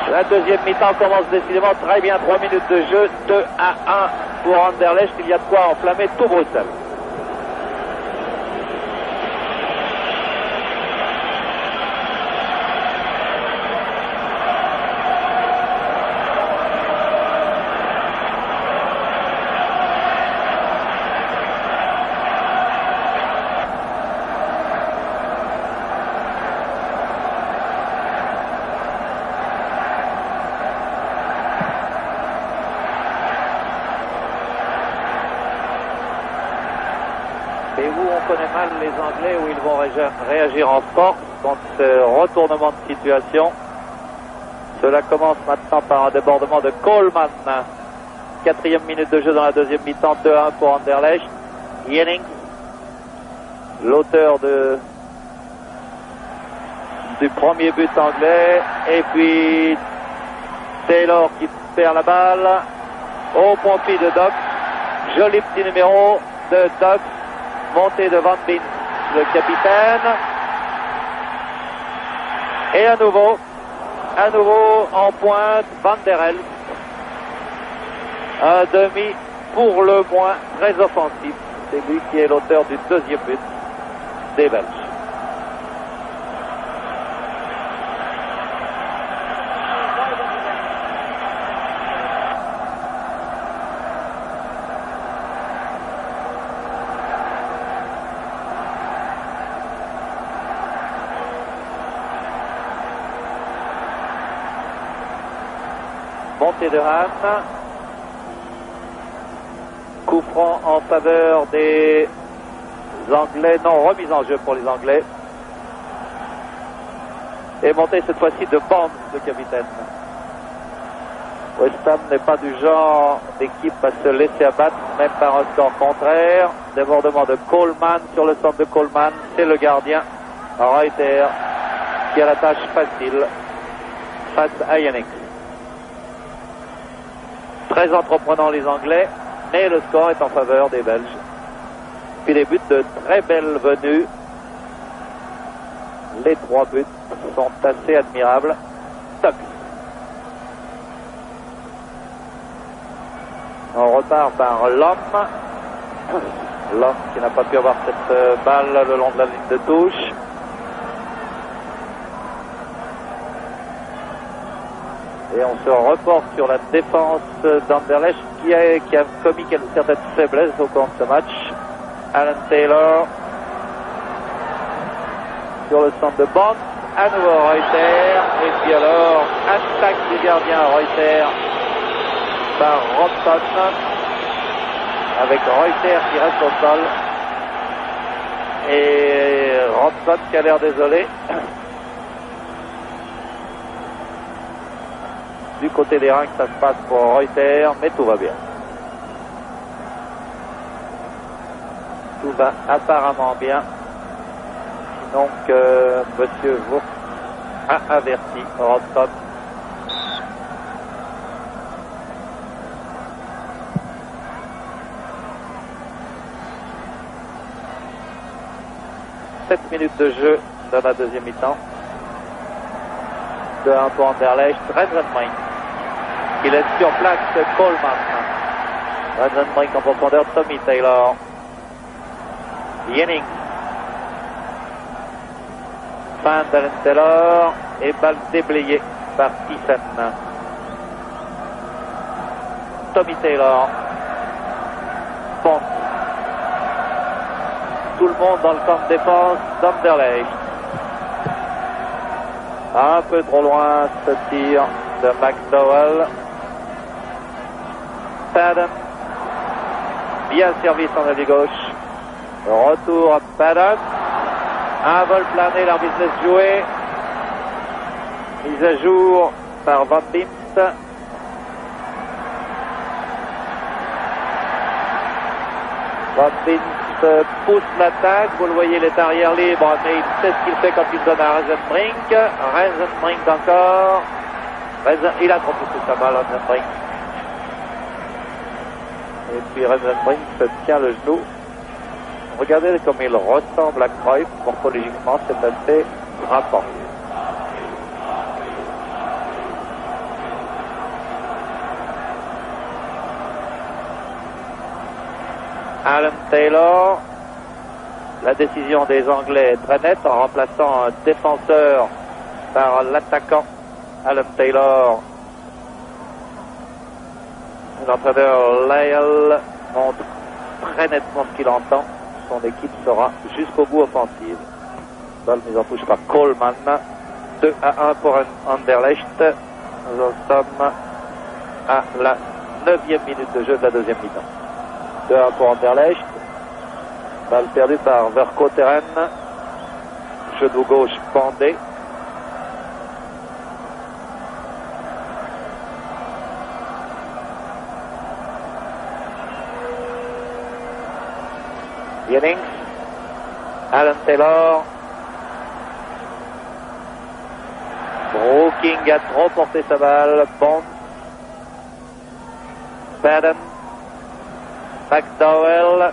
La deuxième mi-temps commence décidément très bien, 3 minutes de jeu, 2-1 pour Anderlecht, il y a de quoi enflammer tout Bruxelles. Et où on connaît mal les Anglais, où ils vont réagir en force contre ce retournement de situation. Cela commence maintenant par un débordement de Coleman. 4e minute de jeu dans la deuxième mi-temps, 2-1 pour Anderlecht. Jennings, l'auteur du premier but anglais. Et puis Taylor qui perd la balle au profit de Doc. Joli petit numéro de Doc. Montée de Van Beens, le capitaine. Et à nouveau en pointe, Van der Elst. Un demi pour le moins très offensif. C'est lui qui est l'auteur du deuxième but des Belges. Montée de Hahn. Coup franc en faveur des Anglais. Non, remise en jeu pour les Anglais. Et montée cette fois-ci de Barnes, le capitaine. West Ham n'est pas du genre d'équipe à se laisser abattre, même par un score contraire. Débordement de Coleman sur le centre de Coleman, c'est le gardien Reuter qui a la tâche facile face à Jennings. Très entreprenants les Anglais, mais le score est en faveur des Belges. Puis des buts de très belle venue. Les 3 buts sont assez admirables. Toc. On repart par l'homme. L'homme qui n'a pas pu avoir cette balle le long de la ligne de touche. Et on se reporte sur la défense d'Anderlecht qui a commis certaines faiblesses au cours de ce match. Alan Taylor sur le centre de Bond. À nouveau Reuter. Et puis alors, attaque du gardien Reuter par Robson, avec Reuter qui reste au sol et Robson qui a l'air désolé. Du côté des rangs, ça se passe pour Reuter, mais tout va bien. Tout va apparemment bien. Donc, Monsieur Wurtz a averti Robson. Minutes de jeu dans la deuxième mi-temps. 2-1 pour Anderlecht. Rensenbrink qui laisse sur place Coleman. Rensenbrink en profondeur, Tommy Taylor. Jennings. Fin d'Alan Taylor et balle déblayée par Thiessen. Tommy Taylor. Bon. Tout le monde dans le camp de défense d'Anderlecht. Un peu trop loin ce tir de McDowell. Padden. Bien servi son ailier gauche. Retour à Padden. Un vol plané, l'arbitre laisse jouer. Mise à jour par Van Beemt. Van Beemt pousse l'attaque, vous le voyez, il est arrière libre, mais il sait ce qu'il fait quand il donne à Rensenbrink. Rensenbrink encore. Il a trop poussé sa balle, Rensenbrink. Et puis Rensenbrink se tient le genou. Regardez comme il ressemble à Cruyff, morphologiquement, c'est assez frappant. Alan Taylor, la décision des Anglais est très nette en remplaçant un défenseur par l'attaquant Alan Taylor. L'entraîneur Lyell montre très nettement ce qu'il entend. Son équipe sera jusqu'au bout offensive. Balle mise en touche par Coleman. 2-1 pour Anderlecht. Nous en sommes à la 9e minute de jeu de la deuxième mi-temps. 2-1 pour Anderlecht. Balle perdue par Vercotteren. Genou gauche pendé. Jennings. Alan Taylor. Brooking a trop porté sa balle. Bond. Padden. McDowell.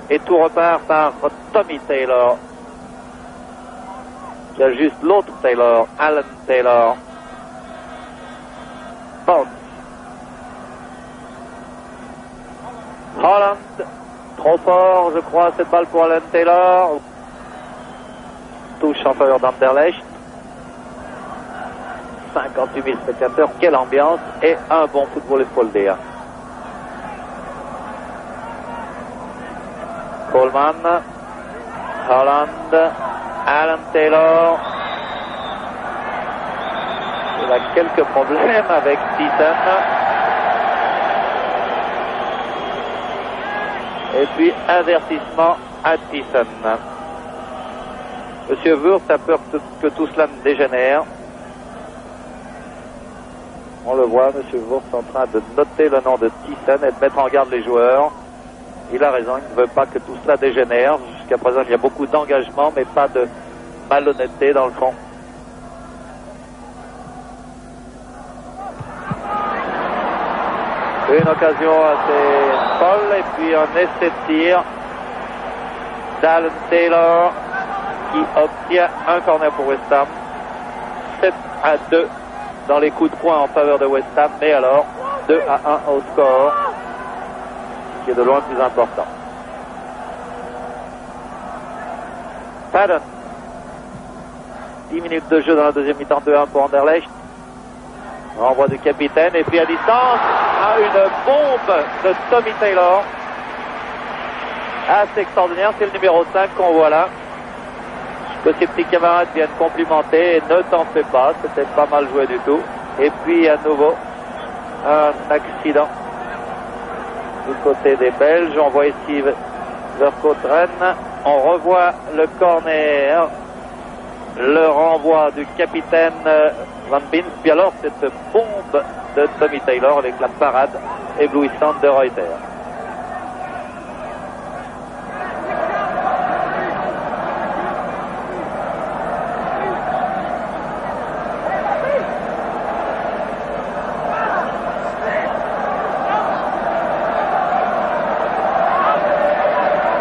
Et tout repart par Tommy Taylor. Il y a juste l'autre Taylor, Alan Taylor. Bond. Holland. Trop fort, je crois, cette balle pour Alan Taylor. Touche en faveur d'Anderlecht. 58 000 spectateurs, quelle ambiance et un bon football, il faut le dire. Coleman, Holland, Alan Taylor. Il a quelques problèmes avec Thiessen. Et puis avertissement à Thiessen. Monsieur Wurtz a peur que tout cela ne dégénère. On le voit, M. Wurtz en train de noter le nom de Thiessen et de mettre en garde les joueurs. Il a raison, il ne veut pas que tout cela dégénère. Jusqu'à présent, il y a beaucoup d'engagement, mais pas de malhonnêteté dans le fond. Une occasion assez folle et puis un essai de tir d'Alan Taylor qui obtient un corner pour West Ham. 7-2 dans les coups de poing en faveur de West Ham, mais alors 2-1 au score, qui est de loin plus important. Padden, 10 minutes de jeu dans la deuxième mi-temps, 2-1 pour Anderlecht. Renvoi du capitaine et puis à distance à une bombe de Tommy Taylor. Assez extraordinaire, c'est le numéro 5 qu'on voit là. Que ses petits camarades viennent complimenter et ne t'en fais pas, c'était pas mal joué du tout. Et puis à nouveau un accident du côté des Belges. On voit ici Vercoutren. On revoit le corner, le renvoi du capitaine Van Beens. Puis alors cette bombe de Tommy Taylor avec la parade éblouissante de Reuter.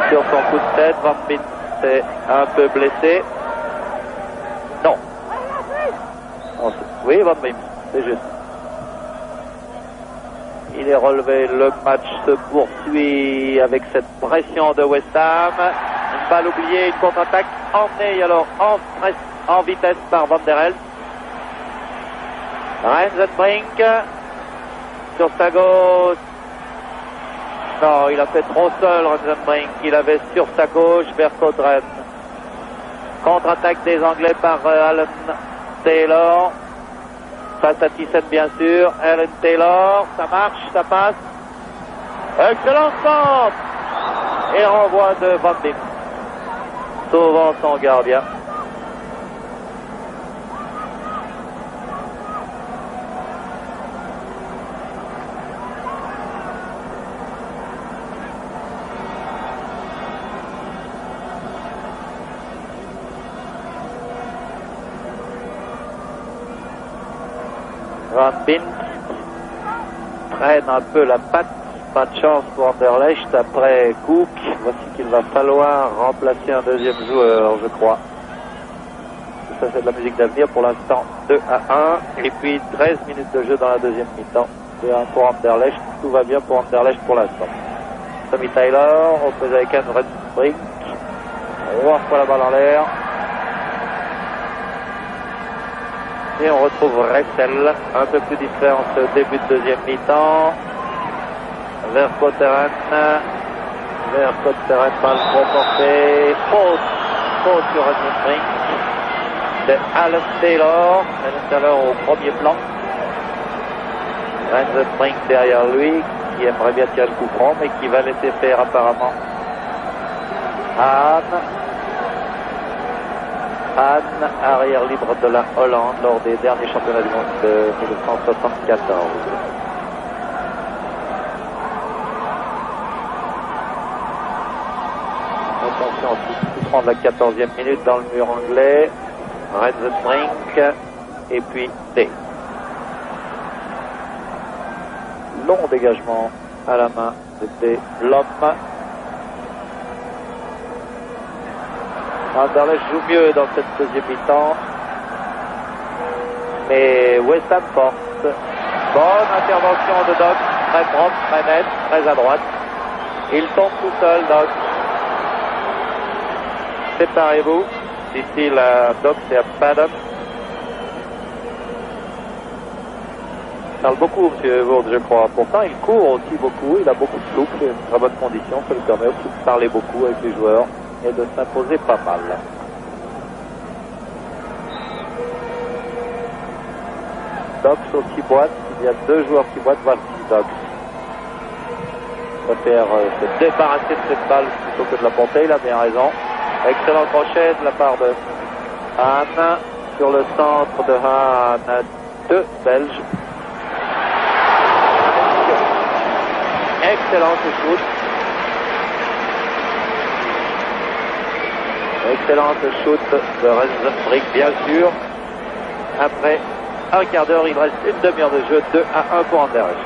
Sur son coup de tête, Van Beens est un peu blessé. Non. Oui, Van Beens, c'est juste. Il est relevé, le match se poursuit avec cette pression de West Ham. Une balle oubliée, une contre-attaque emmenée alors en vitesse par Van der Elst. Rensenbrink sur sa gauche. Non, il a fait trop seul Rensenbrink. Il avait sur sa gauche Vercoutren. Contre-attaque des Anglais par Alan Taylor. Face à Thiessen bien sûr. Alan Taylor, ça marche, ça passe. Excellent centre. Et renvoi de Van Beens. Sauvant son gardien. Van Beens traîne un peu la patte, pas de chance pour Anderlecht après Cook. Voici qu'il va falloir remplacer un deuxième joueur, je crois. Ça c'est de la musique d'avenir pour l'instant, 2-1. Et puis 13 minutes de jeu dans la deuxième mi-temps. 2-1 pour Anderlecht, tout va bien pour Anderlecht pour l'instant. Tommy Taylor, opposé avec Anne Rensenbrink. On reçoit la balle en l'air. Et on retrouve Ressel, un peu plus discret en ce début de deuxième mi-temps. Vercoutren mal proporté. Faute sur Rensenbrink de Alan Taylor. Alan Taylor au premier plan. Rensenbrink derrière lui, qui aimerait bien tirer le coup franc, mais qui va laisser faire apparemment Anne, arrière libre de la Hollande lors des derniers championnats du monde de 1974. Attention aussi, coup franc de la 14e minute dans le mur anglais. Rensenbrink et puis D. Long dégagement à la main de D. L'homme. Anderlecht joue mieux dans cette deuxième mi-temps, mais West Ham force. Bonne intervention de Doc, très propre, très nette, très à droite. Il tombe tout seul, Doc. Séparez-vous. Ici, la Doc, c'est à Padden. Il parle beaucoup, M. Wurtz, je crois. Pourtant, il court aussi beaucoup, il a beaucoup de souffle, une très bonne condition, ça lui permet aussi de parler beaucoup avec les joueurs et de s'imposer pas mal. Dox aussi boite, il y a deux joueurs qui boitent, voici Dox. Il va faire se débarrasser de cette balle plutôt que de la porter, il a bien raison. Excellent crochet de la part de Hahn sur le centre de Hahn, deux Belges. excellent ce shoot. Excellent ce shoot de Rosenbrink, bien sûr. Après un quart d'heure, il reste une demi-heure de jeu, 2-1 pour Anderlecht.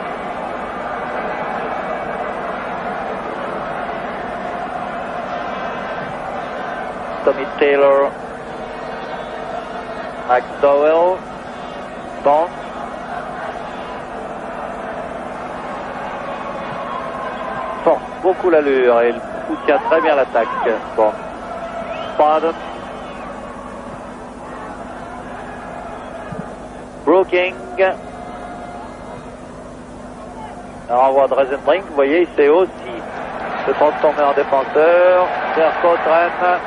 Tommy Taylor, McDowell, Bond. Force beaucoup l'allure et il soutient très bien l'attaque. Bon. Pardon. Brooking. Alors on voit Rosenbrink, vous voyez, il sait aussi se transformer en défenseur. Vercoutren,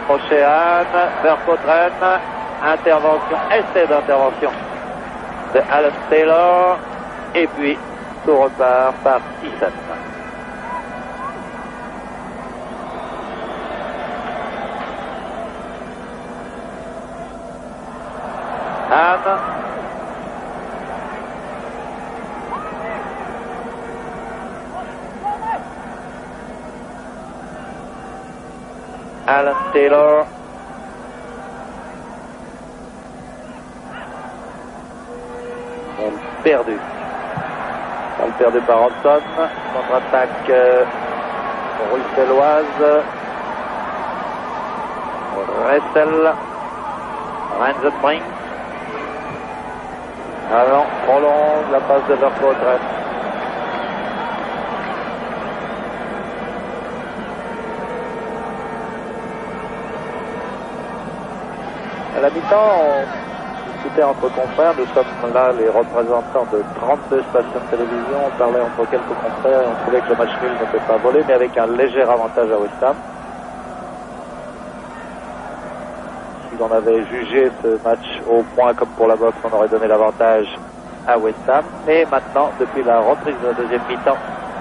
Océane, Vercoutren, intervention, essai d'intervention de Alan Taylor, et puis tout repart par Thiessen. Anne. Alan Taylor. Balle perdue. Balle perdue par Robson. Contre-attaque bruxelloise. Ressel. Rosenbrink. Alors, prolonge la passe de Vercoutren. À la mi-temps, on discutait entre confrères. Nous sommes là les représentants de 32 stations de télévision. On parlait entre quelques confrères et on trouvait que le match nul n'était pas volé, mais avec un léger avantage à West Ham. Si on avait jugé ce match au point comme pour la boxe, on aurait donné l'avantage à West Ham. Mais maintenant, depuis la reprise de la deuxième mi-temps,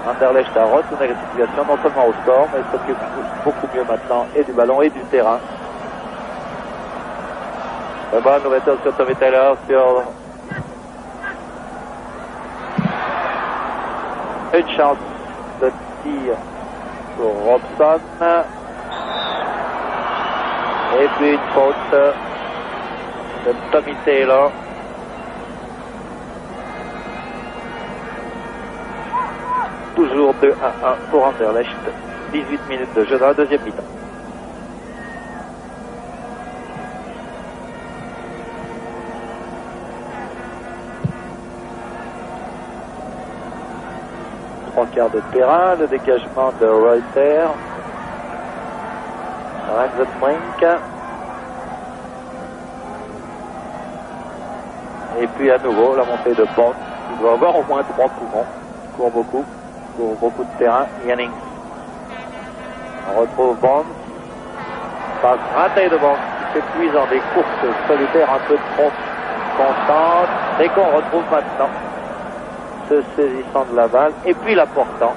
Anderlecht a retourné la situation, non seulement au score, mais s'occupe beaucoup mieux maintenant et du ballon et du terrain. La bonne ouverture sur Tommy Taylor, sur une chance de tir pour Robson. Et puis une faute de Tommy Taylor. Toujours 2-1 pour Anderlecht. 18 minutes de jeu dans la deuxième mi-temps. Trois quarts de terrain, le dégagement de Reuter. Rosenbrink. Et puis à nouveau la montée de Bond. Il doit avoir au moins 3 poumons. Il court beaucoup de terrain. Jennings. On retrouve Bond. Passe ratée de Bond qui s'épuise dans des courses solitaires un peu trop constantes. Et qu'on retrouve maintenant se saisissant de la balle et puis la portant.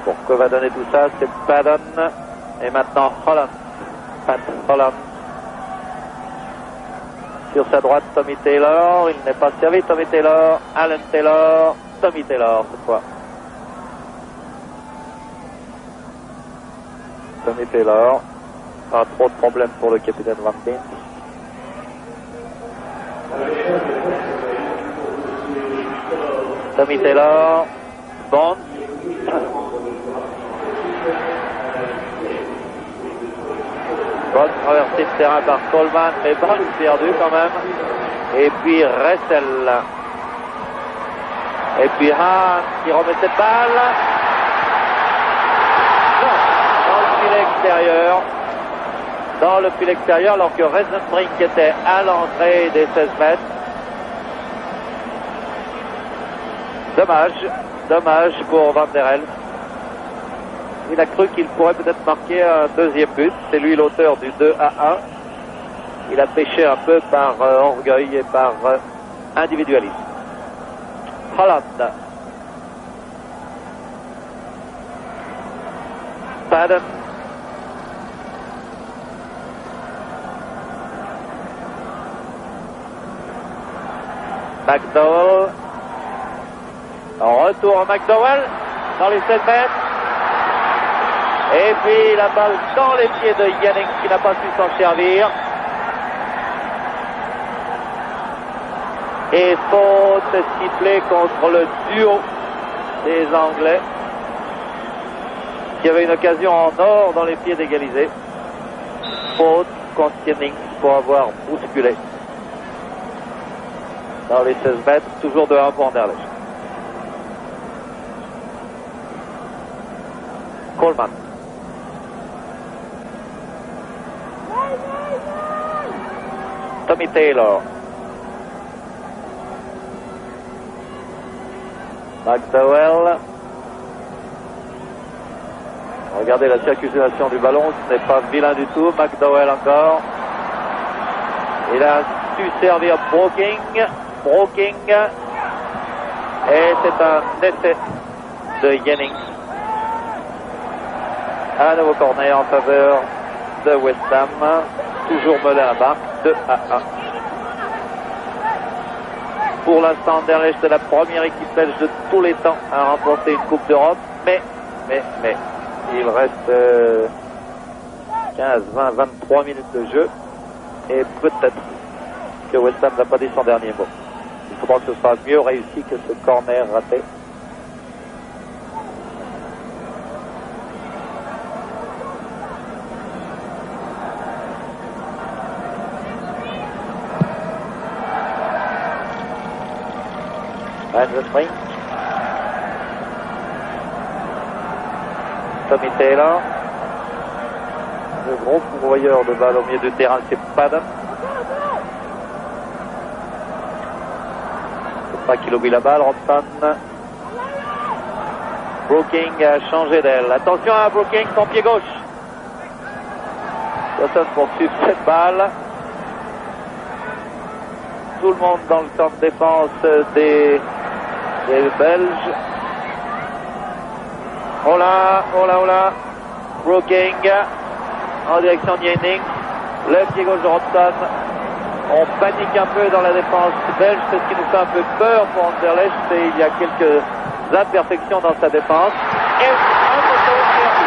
Pour que va donner tout ça, c'est Paddon et maintenant Holland. Pat Holland. Sur sa droite, Tommy Taylor. Il n'est pas servi, Tommy Taylor. Alan Taylor. Tommy Taylor cette fois. Tommy Taylor. Pas trop de problèmes pour le capitaine Van Dien. Tommy Taylor. Bond. Bonne traversée de terrain par Coleman, mais balle perdue quand même. Et puis Ressel. Et puis Hahn qui remet cette balle. Non, dans le filet extérieur. Dans le filet extérieur, alors que Rosenbrink était à l'entrée des 16 mètres. Dommage pour Van der Elst. Il a cru qu'il pourrait peut-être marquer un deuxième but. C'est lui l'auteur du 2-1. Il a pêché un peu par orgueil et par individualisme. Holland. Paddon. McDowell. Retour à McDowell dans les 7 mètres. Et puis la balle dans les pieds de Jennings qui n'a pas pu s'en servir. Et faute sifflée contre le duo des Anglais qui avait une occasion en or dans les pieds d'égaliser. Faute contre Jennings pour avoir bousculé dans les 16 mètres, toujours de 1 pour Anderlecht. Coleman. Tommy Taylor. McDowell. Regardez la circulation du ballon, ce n'est pas vilain du tout. McDowell encore. Il a su servir Broking. Et c'est un essai de Jennings. Un nouveau corner en faveur de West Ham. Toujours mené à marque, 2-1. Pour l'instant, Anderlecht est la première équipe belge de tous les temps à remporter une Coupe d'Europe. Mais, il reste 15, 20, 23 minutes de jeu. Et peut-être que West Ham n'a pas dit son dernier mot. Il faudra que ce soit mieux réussi que ce corner raté. Spring. Tommy Taylor. Le gros pourvoyeur de balle au milieu du terrain, c'est Padden. C'est pas qu'il oublie la balle, Robson. Broking a changé d'aile. Attention à Broking, son pied gauche. Watson poursuit cette balle. Tout le monde dans le camp de défense des Belges. Oh là. Broking en direction de Jennings. Le pied gauche de Robson. On panique un peu dans la défense belge. C'est ce qui nous fait un peu peur pour Anderlecht. Il y a quelques imperfections dans sa défense. Et un poteau perdu.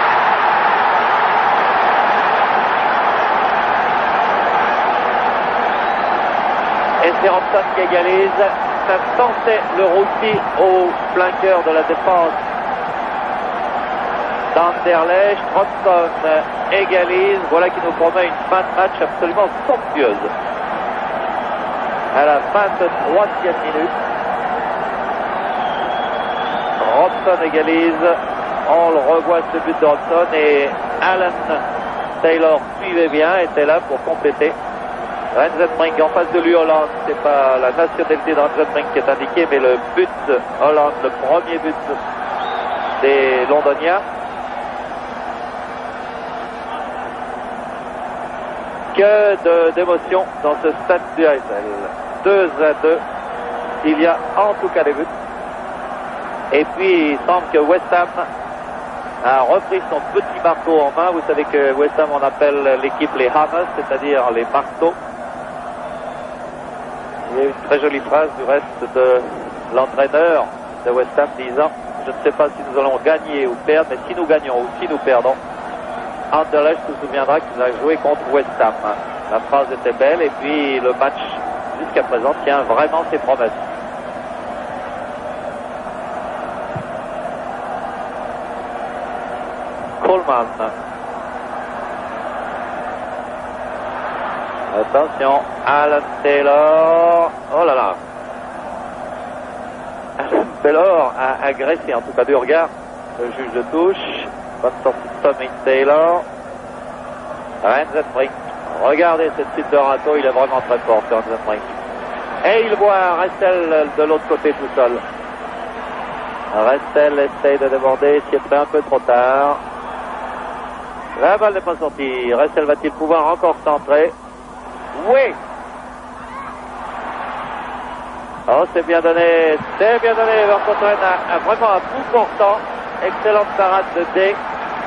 Et c'est Robson qui égalise. Ça tentait le rookie au plein cœur de la défense d'Anderlecht. Robson égalise. Voilà qui nous promet une fin de match absolument somptueuse. À la 23e minute, Robson égalise. On le revoit ce but de Robson et Alan Taylor suivait bien, était là pour compléter. Rensenbrink en face de lui, Hollande, c'est pas la nationalité de Rensenbrink qui est indiquée, mais le but Hollande, le premier but des Londoniens. Que d'émotion dans ce stade du ASL. 2-2. Il y a en tout cas des buts. Et puis il semble que West Ham a repris son petit marteau en main. Vous savez que West Ham, on appelle l'équipe les hammers, c'est-à-dire les marteaux. Il y a une très jolie phrase du reste de l'entraîneur de West Ham disant: je ne sais pas si nous allons gagner ou perdre, mais si nous gagnons ou si nous perdons, Anderlecht se souviendra qu'il a joué contre West Ham. La phrase était belle et puis le match jusqu'à présent tient vraiment ses promesses. Coleman. Attention, Alan Taylor. Oh là là. Alan Taylor a agressé, en tout cas du regard, le juge de touche. Bonne sortie de Tommy Taylor. Rensenbrink. Regardez ce type de râteau, il est vraiment très fort, Rensenbrink. Et il voit Ressel de l'autre côté tout seul. Ressel essaye de déborder, s'y est fait un peu trop tard. La balle n'est pas sortie. Ressel va-t-il pouvoir encore centrer? Oui. Oh, c'est bien donné. C'est bien donné. Vercotteren a vraiment un coup portant. Excellente parade de D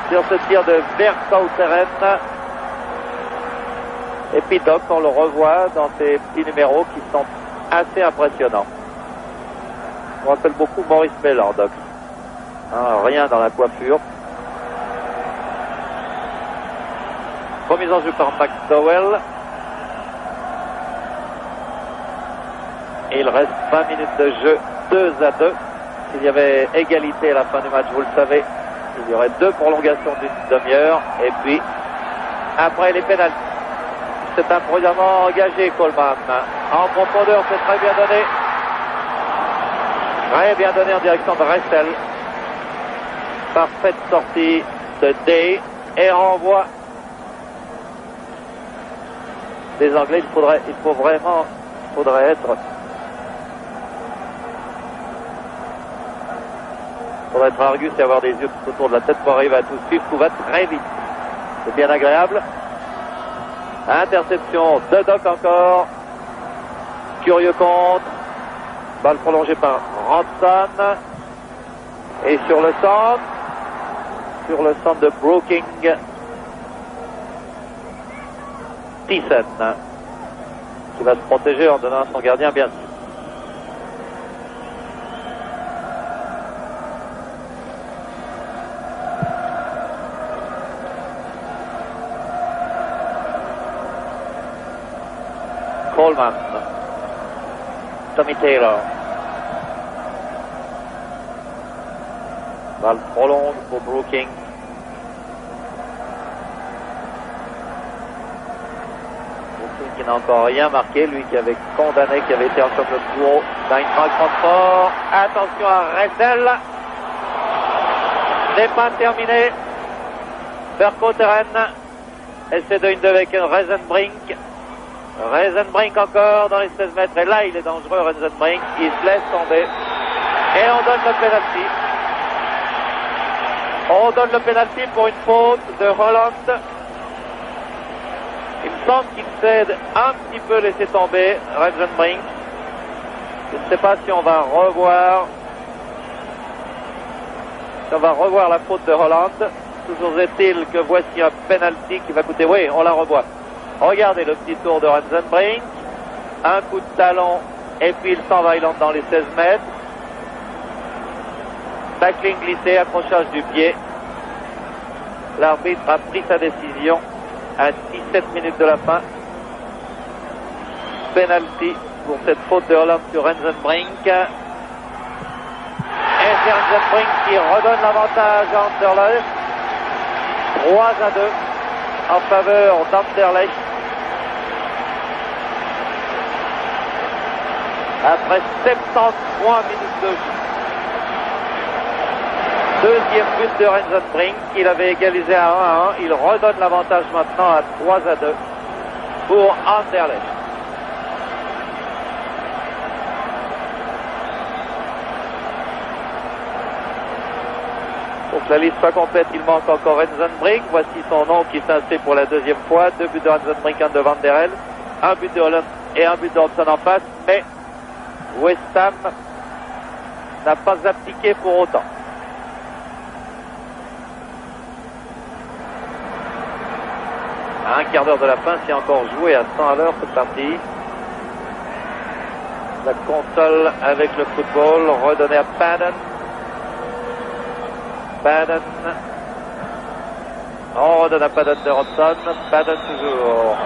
sur ce tir de Vercotteren. Et puis Doc, on le revoit dans ces petits numéros qui sont assez impressionnants. me rappelle beaucoup Maurice Mellard, Doc. Hein, rien dans la coiffure. Remise en jeu par McDowell. Et il reste 20 minutes de jeu, 2-2. S'il y avait égalité à la fin du match, vous le savez, il y aurait 2 prolongations d'une demi-heure. Et puis, après les pénaltys. C'est imprudemment engagé, Coleman. En profondeur, c'est très bien donné. Très bien donné en direction de Ressel. Parfaite sortie de Day et renvoi des Anglais. Il faudrait être Argus et avoir des yeux tout autour de la tête pour arriver à tout suivre. Tout va très vite. C'est bien agréable. Interception de Doc encore. Curieux contre. Balle prolongée par Ranson. Et sur le centre de Brooking, Thiessen, qui va se protéger en donnant à son gardien bien sûr. Coleman, Tommy Taylor. Balle prolonge pour Brooking. Brooking qui n'a encore rien marqué, lui qui avait condamné, qui avait été en comme le bourreau d'Eintracht Francfort. Attention à Ressel. n'est pas terminé. Vercotteren essaie de une de avec Reisenbrink. Reisenbrink encore dans les 16 mètres. Et là, il est dangereux, Reisenbrink. Il se laisse tomber. Et on donne le penalty. On donne le penalty pour une faute de Holland. Il me semble qu'il cède un petit peu laissé tomber, Reisenbrink. Je ne sais pas si on va revoir. Si on va revoir la faute de Holland. Toujours est-il que voici un penalty qui va coûter. Oui, on la revoit. Regardez le petit tour de Reisenbrink. Un coup de talon et puis il s'en va, il entre dans les 16 mètres. Tackling glissé, accrochage du pied. L'arbitre a pris sa décision à 17 minutes de la fin. Penalty pour cette faute de Holland sur Reisenbrink. Et c'est Reisenbrink qui redonne l'avantage à Anderlecht. 3-2 en faveur d'Anderlecht. Après 73 minutes de jeu. Deuxième but de Reisenbrink. Il avait égalisé à 1-1. Il redonne l'avantage maintenant à 3-2 pour Anderlecht. Donc la liste pas complète, il manque encore Reisenbrink. Voici son nom qui s'inscrit pour la deuxième fois. 2 buts de Reisenbrink, 1 de Van der Helst, 1 but de Holland et 1 but de Hobson en face. Mais West Ham n'a pas appliqué pour autant. À un quart d'heure de la fin, c'est encore joué à 100 à l'heure cette partie. La console avec le football redonné à Padden. Padden. On redonne à Padden de Robson. Padden toujours.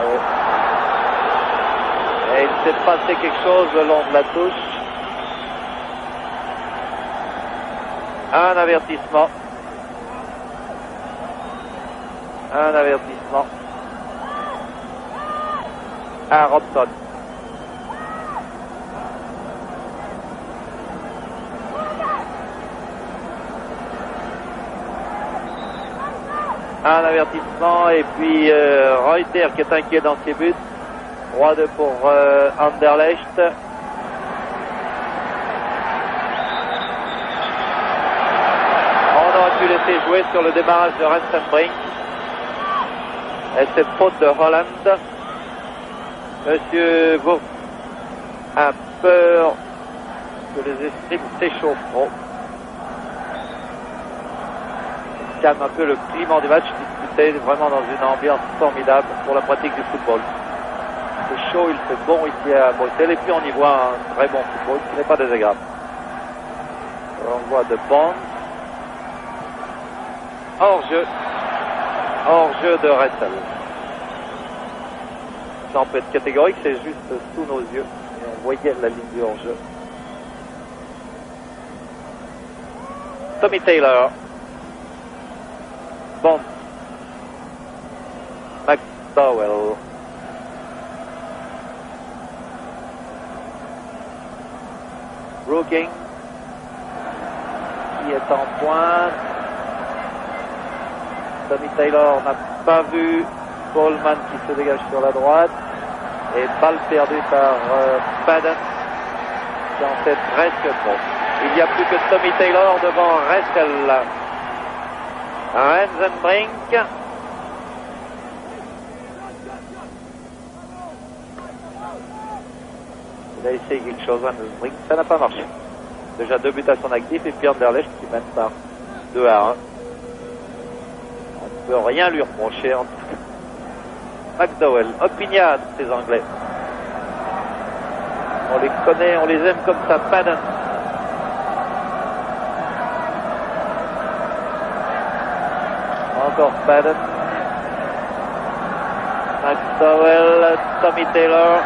Et il s'est passé quelque chose le long de la touche. Un avertissement. Un avertissement à Robson. Un avertissement et puis Reuter qui est inquiet dans ses buts. 3-2 pour Anderlecht. On aurait pu laisser jouer sur le démarrage de Reisenbrink. Et cette faute de Holland. Monsieur Vaux a peur que les esprits s'échauffent trop. Calme un peu le climat du match, disputé vraiment dans une ambiance formidable pour la pratique du football. C'est chaud, il fait bon ici à Bruxelles et puis on y voit un très bon football qui n'est pas désagréable. Renvoi de Bond. Hors-jeu. Hors-jeu de Ressel. Ça, on peut être catégorique, c'est juste sous nos yeux. Et on voyait la ligne du hors-jeu. Tommy Taylor. Bond. McDowell. Brooking. Qui est en pointe. Tommy Taylor n'a pas vu Coleman qui se dégage sur la droite. Et balle perdue par Padden. Qui en fait presque trop. Il n'y a plus que Tommy Taylor devant Ressel. Rensenbrink. Il a essayé quelque chose, Rensenbrink. Ça n'a pas marché. Déjà 2 buts à son actif et puis Anderlecht qui mène par 2-1. On ne peut rien lui reprocher en tout cas. McDowell, opiniâtre ces Anglais. On les connaît, on les aime comme ça. Padden. Encore Padden. McDowell, Tommy Taylor.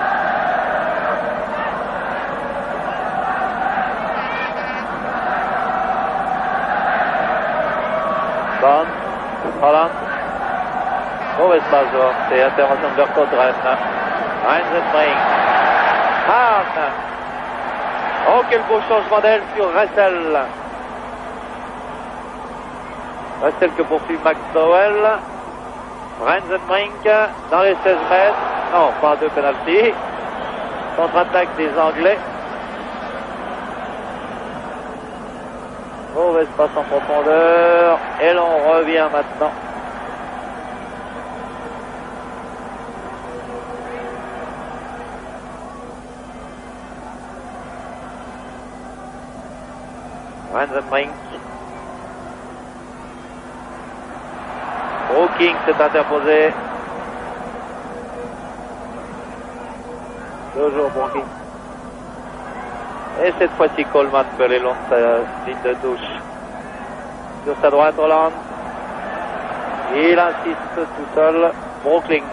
Bond, Holland. Mauvaise passe, c'est intervention de Vercoutren. Rensenbrink. Hahn. Oh, quel beau changement d'aile sur Ressel. Ressel que poursuit McDowell. Rensenbrink dans les 16 mètres. Non, pas de penalty. Contre-attaque des Anglais. Mauvaise passe en profondeur. Et l'on revient maintenant. Rensenbrink. Brooking s'est interposé. Toujours Brooking. Et cette fois-ci, Coleman peut aller long de sa ligne de touche. Sur sa droite, Holland. Il insiste tout seul. Brooking.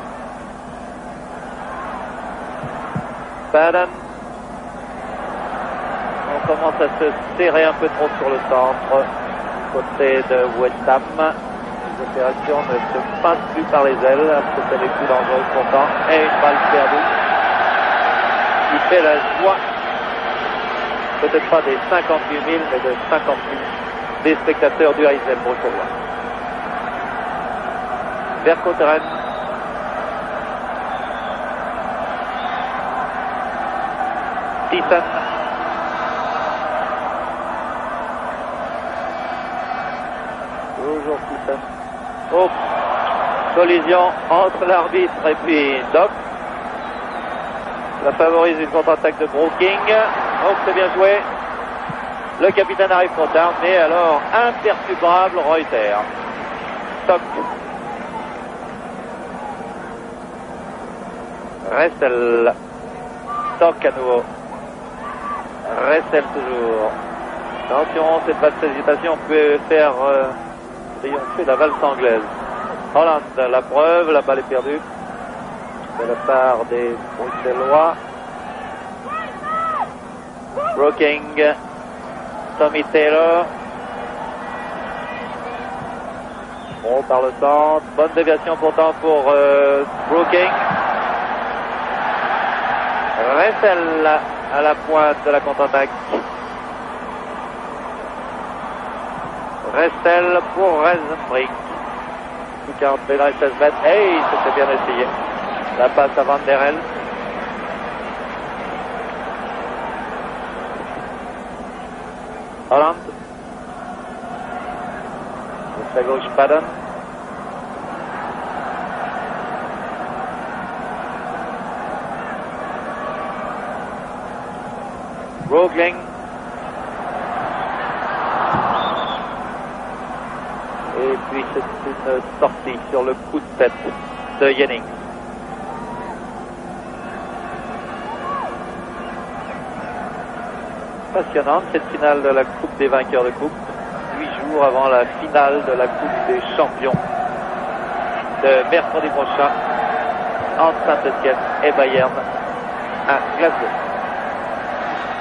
Padden. On commence à se serrer un peu trop sur le centre. Côté de West Ham. Les opérations ne se passent plus par les ailes. C'est les plus dangereuses pourtant. Et une balle perdue. Il fait la joie. Peut-être pas des 58 000, mais de 50 000 des spectateurs du Heysel bruxellois. Vercoutren. Thiessen. Toujours Thiessen. Oh, collision entre l'arbitre et puis Doc. Ça favorise une contre-attaque de Brooking. Oh, c'est bien joué. Le capitaine arrive trop tard, mais alors imperturbable Reuter. Stock. Ressel. Stock à nouveau. Ressel toujours. Attention, cette basse hésitation peut faire triompher la valse anglaise. Holland, la preuve, la balle est perdue de la part des Bruxellois. Brooking. Tommy Taylor. Bon, par le centre. Bonne déviation pourtant pour Brooking. Ressel à la pointe de la contre-attaque. Ressel pour Rensenbrink. 40 mètres dans les 16 mètres. Hey, c'était bien essayé. La passe à Van der Helm. Holland. De sa gauche, Padden. Brooking. Et puis c'est une sortie sur le coup de tête de Jennings. passionnante, cette finale de la Coupe des vainqueurs de Coupe, 8 jours avant la finale de la Coupe des champions de mercredi prochain entre Saint-Etienne et Bayern à Glasgow.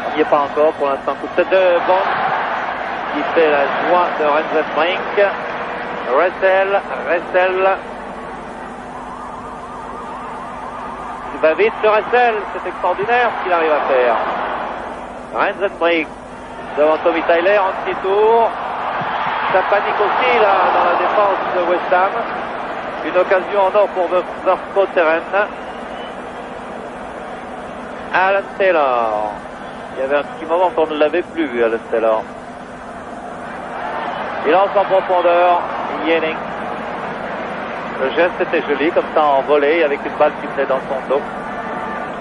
On n'y est pas encore pour l'instant. Coup de tête de Bond qui fait la joie de Rensenbrink. Ressel. Il va vite sur Ressel, c'est extraordinaire ce qu'il arrive à faire. Rensenbrink devant Tommy Tyler en petit tour. Ça panique aussi là dans la défense de West Ham. Une occasion en or pour Vercotteren. Alan Taylor. Il y avait un petit moment qu'on ne l'avait plus vu, Alan Taylor. Il lance en profondeur. Yenning. Le geste était joli, comme ça en volée, avec une balle qui venait dans son dos.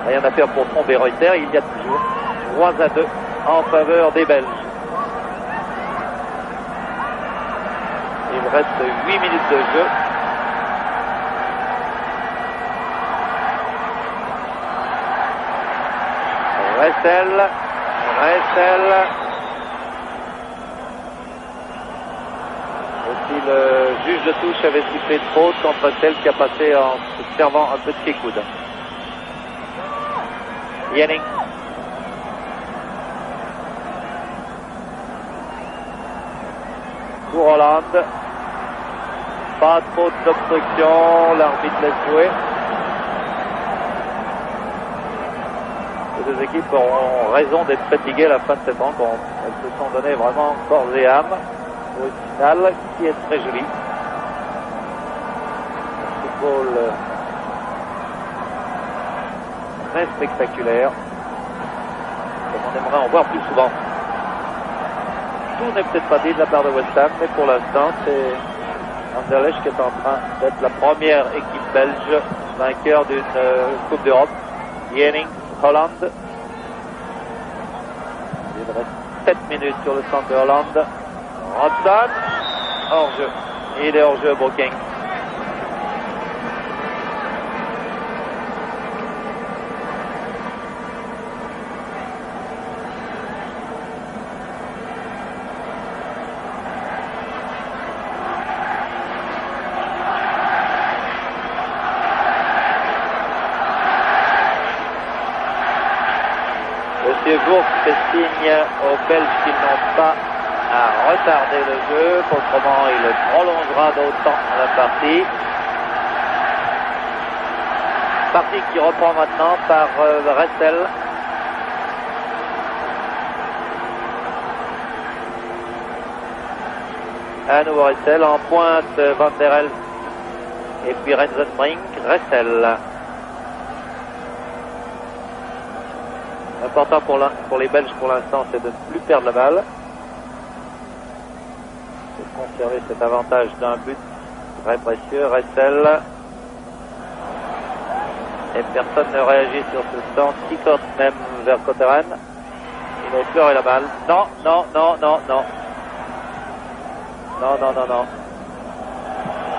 Rien à faire pour tromper Reuter. Il y a toujours 3-2 en faveur des Belges. Il reste 8 minutes de jeu. Ressel. Aussi le juge de touche avait sifflé de faute contre Ressel qui a passé en se servant un peu de pied coude. Yenning. Pour Hollande. Pas trop d'obstruction, l'arbitre laisse jouer. Les deux équipes auront raison d'être fatiguées à la fin de cette rencontre. Elles se sont données vraiment corps et âme pour une finale qui est très jolie. Un football très spectaculaire. Comme on aimerait en voir plus souvent. Tout n'est peut-être pas dit de la part de West Ham, mais pour l'instant, c'est Anderlecht qui est en train d'être la première équipe belge vainqueur d'une Coupe d'Europe. Yenning, Hollande. Il reste 7 minutes sur le centre de Hollande. Robson, hors-jeu. Il est hors-jeu, Brooking. Monsieur Bourg fait signe aux Belges qu'ils n'ont pas à retarder le jeu, autrement il le prolongera d'autant la partie. Partie qui reprend maintenant par Ressel. À nouveau Ressel, en pointe Van der Elst et puis Rensenbrink, Ressel. L'important pour les Belges pour l'instant, c'est de ne plus perdre la balle. De conserver cet avantage d'un but très précieux. Ressel. Et personne ne réagit sur ce centre. Qui compte même vers Cotteren. Il a effleuré la balle. Non.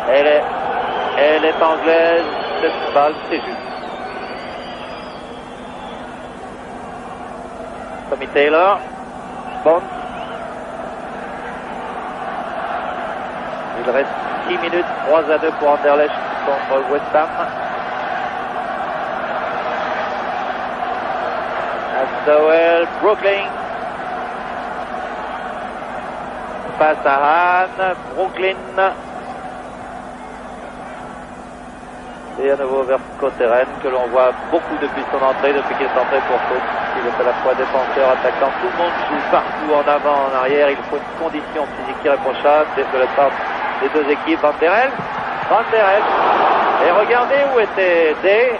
Elle est anglaise. Cette balle, c'est juste. Tommy Taylor, Bond. Il reste 6 minutes, 3-2 pour Anderlecht contre West Ham. Asdowell, Brooklyn. Passe à Hahn, Brooklyn. Et à nouveau vers Cotteren, que l'on voit beaucoup depuis son entrée, depuis qu'il est entré pour faute. Il est à la fois défenseur, attaquant. Tout le monde joue partout, en avant, en arrière. Il faut une condition physique irréprochable de la part des deux équipes. Van der Elst. Et regardez où était Day.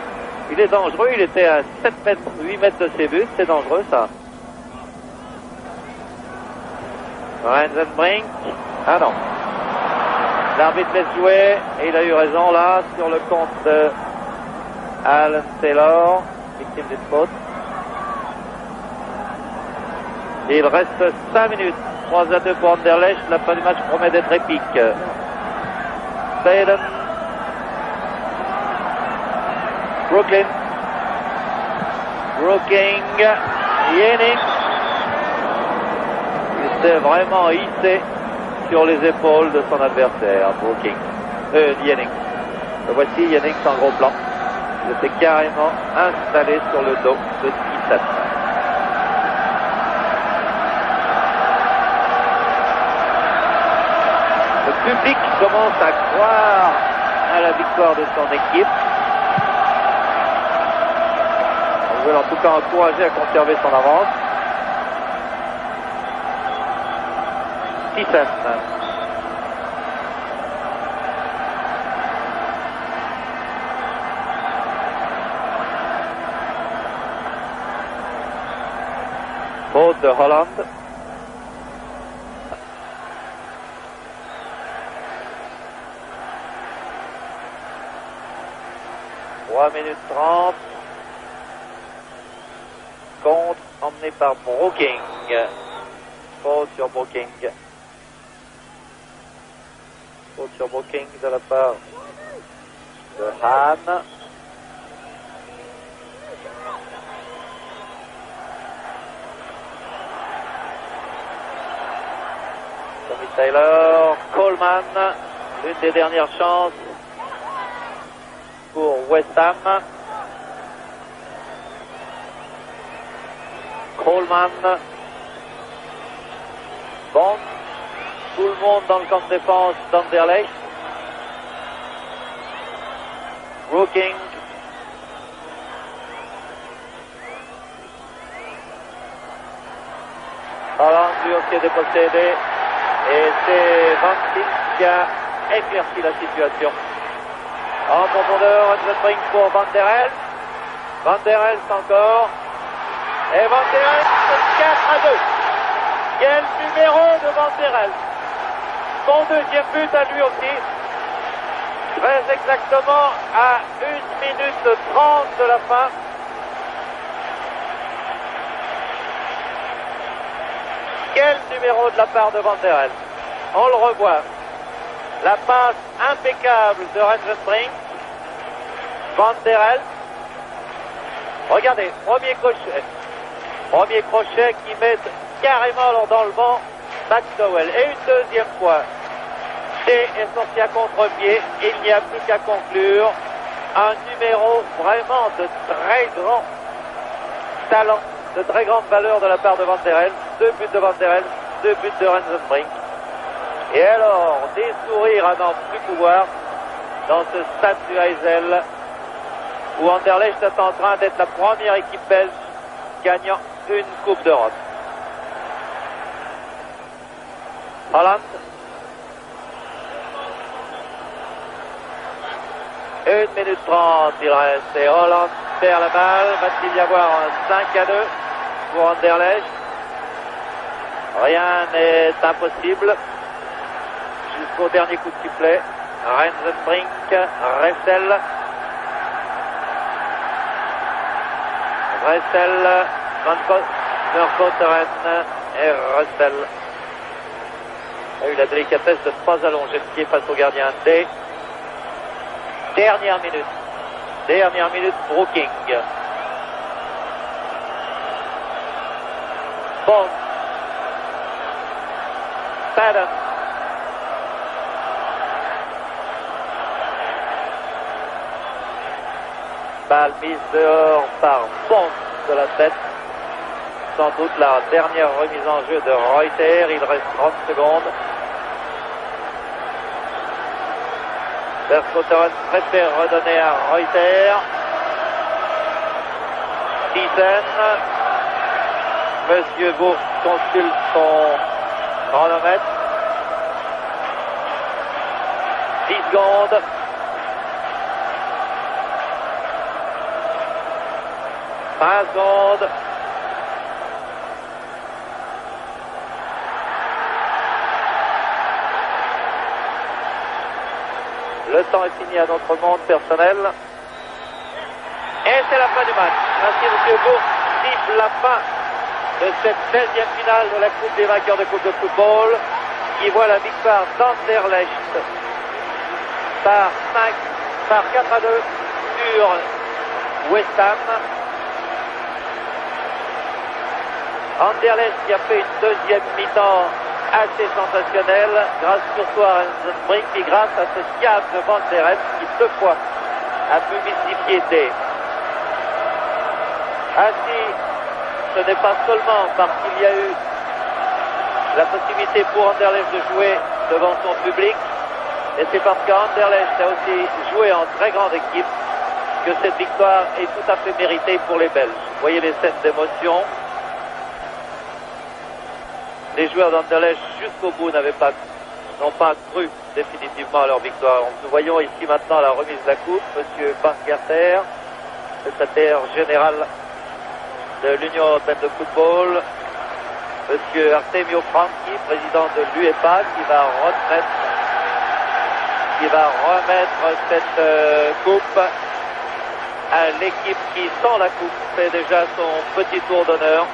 Il est dangereux. Il était à 7 mètres, 8 mètres de ses buts. C'est dangereux, ça. Rensenbrink. Ah non. L'arbitre laisse jouer. Et il a eu raison, là, sur le compte de Alan Taylor, victime d'une faute. Et il reste 5 minutes. 3-2 pour Anderlecht. La fin du match promet d'être épique. Baden. Brooklyn. Yenning. s'est vraiment hissé sur les épaules de son adversaire, Brooking. Jennings. Le voici, Jennings en gros plan. Il était carrément installé sur le dos de Thiessen. Le public commence à croire à la victoire de son équipe. On veut en tout cas encourager à conserver son avance. Thiessen. Faute de Holland. Minutes 30. Contre emmené par Brooking. Faute sur Brooking. Faute sur Brooking de la part de Hahn. Tommy Taylor, Coleman, l'une des dernières chances pour West Ham. Coleman. Bon. Tout le monde dans le camp de défense d'Anderlecht. Brooking. Holland lui aussi est dépossédé. Et c'est Van Dijk qui a éclairci la situation. En profondeur, Rensenbrink pour Van der Elst. Van der Elst encore. Et Van der Elst, 4-2. Quel numéro de Van der Elst. Son deuxième but à lui aussi. Très exactement à 1 minute 30 de la fin. Quel numéro de la part de Van der Elst. On le revoit. La passe impeccable de Rensenbrink. Van der Elst. Regardez, premier crochet. Premier crochet qui met carrément dans le vent McDowell. Et une deuxième fois. Shea est sorti à contre-pied. Il n'y a plus qu'à conclure. Un numéro vraiment de très grand talent, de très grande valeur de la part de Van der Elst. 2 buts de Van der Elst, 2 buts de Rensenbrink. Et alors, des sourires à n'en plus pouvoir dans ce stade du Heysel où Anderlecht est en train d'être la première équipe belge gagnant une Coupe d'Europe. Holland. 1 minute 30 il reste et Holland perd la balle. Va-t-il y avoir un 5-2 pour Anderlecht? Rien n'est impossible jusqu'au dernier coup de sifflet. Rensenbrink, Ressel. Ressel, Vercouteren et Ressel. A eu la délicatesse de ne pas allonger le pied face au gardien D. Dernière minute, Brooking. Bon. Padden. Balle mise dehors par Bond de la tête. Sans doute la dernière remise en jeu de Reuter. Il reste 30 secondes. Vercouteren préfère redonner à Reuter. Thiessen. Monsieur Bourg consulte son chronomètre. 10 secondes. Secondes. Le temps est fini à notre monde personnel. Et c'est la fin du match. Ainsi, M. Bourg siffle la fin de cette 16e finale de la Coupe des vainqueurs de Coupe de football, qui voit la victoire d'Anderlecht par 4-2 sur West Ham. Anderlecht qui a fait une deuxième mi-temps assez sensationnelle, grâce surtout à Rensenbrink et grâce à ce diable de Van der Elst qui deux fois a pu mystifier Day. Ainsi, ce n'est pas seulement parce qu'il y a eu la possibilité pour Anderlecht de jouer devant son public, et c'est parce qu'Anderlecht a aussi joué en très grande équipe que cette victoire est tout à fait méritée pour les Belges. Vous voyez les scènes d'émotion. Les joueurs d'Anderlecht jusqu'au bout n'ont pas cru définitivement à leur victoire. Nous voyons ici maintenant la remise de la coupe. Monsieur Baumgartner, secrétaire général de l'Union européenne de football. Monsieur Artemio Franchi, président de l'UEFA, qui va remettre cette coupe à l'équipe qui, sans la coupe, fait déjà son petit tour d'honneur.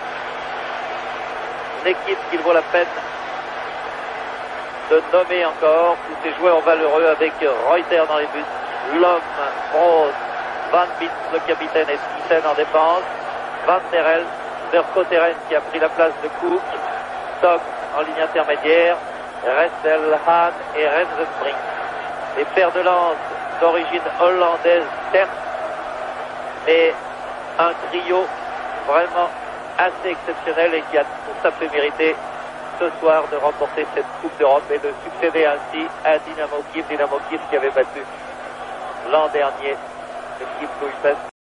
Une équipe qu'il vaut la peine de nommer encore. Tous ces joueurs valeureux avec Reuter dans les buts, Lom, Brood, Van Beek, le capitaine, et Thyssen en défense, Van der Elst, Vercotteren qui a pris la place de Cook, Stock en ligne intermédiaire, Ressel, Hahn et Rensenbrink. Les fers de lance d'origine hollandaise, certes, mais un trio vraiment assez exceptionnel et qui a tout à fait mérité ce soir de remporter cette Coupe d'Europe et de succéder ainsi à Dynamo Kiev qui avait battu l'an dernier l'équipe Louis XVI.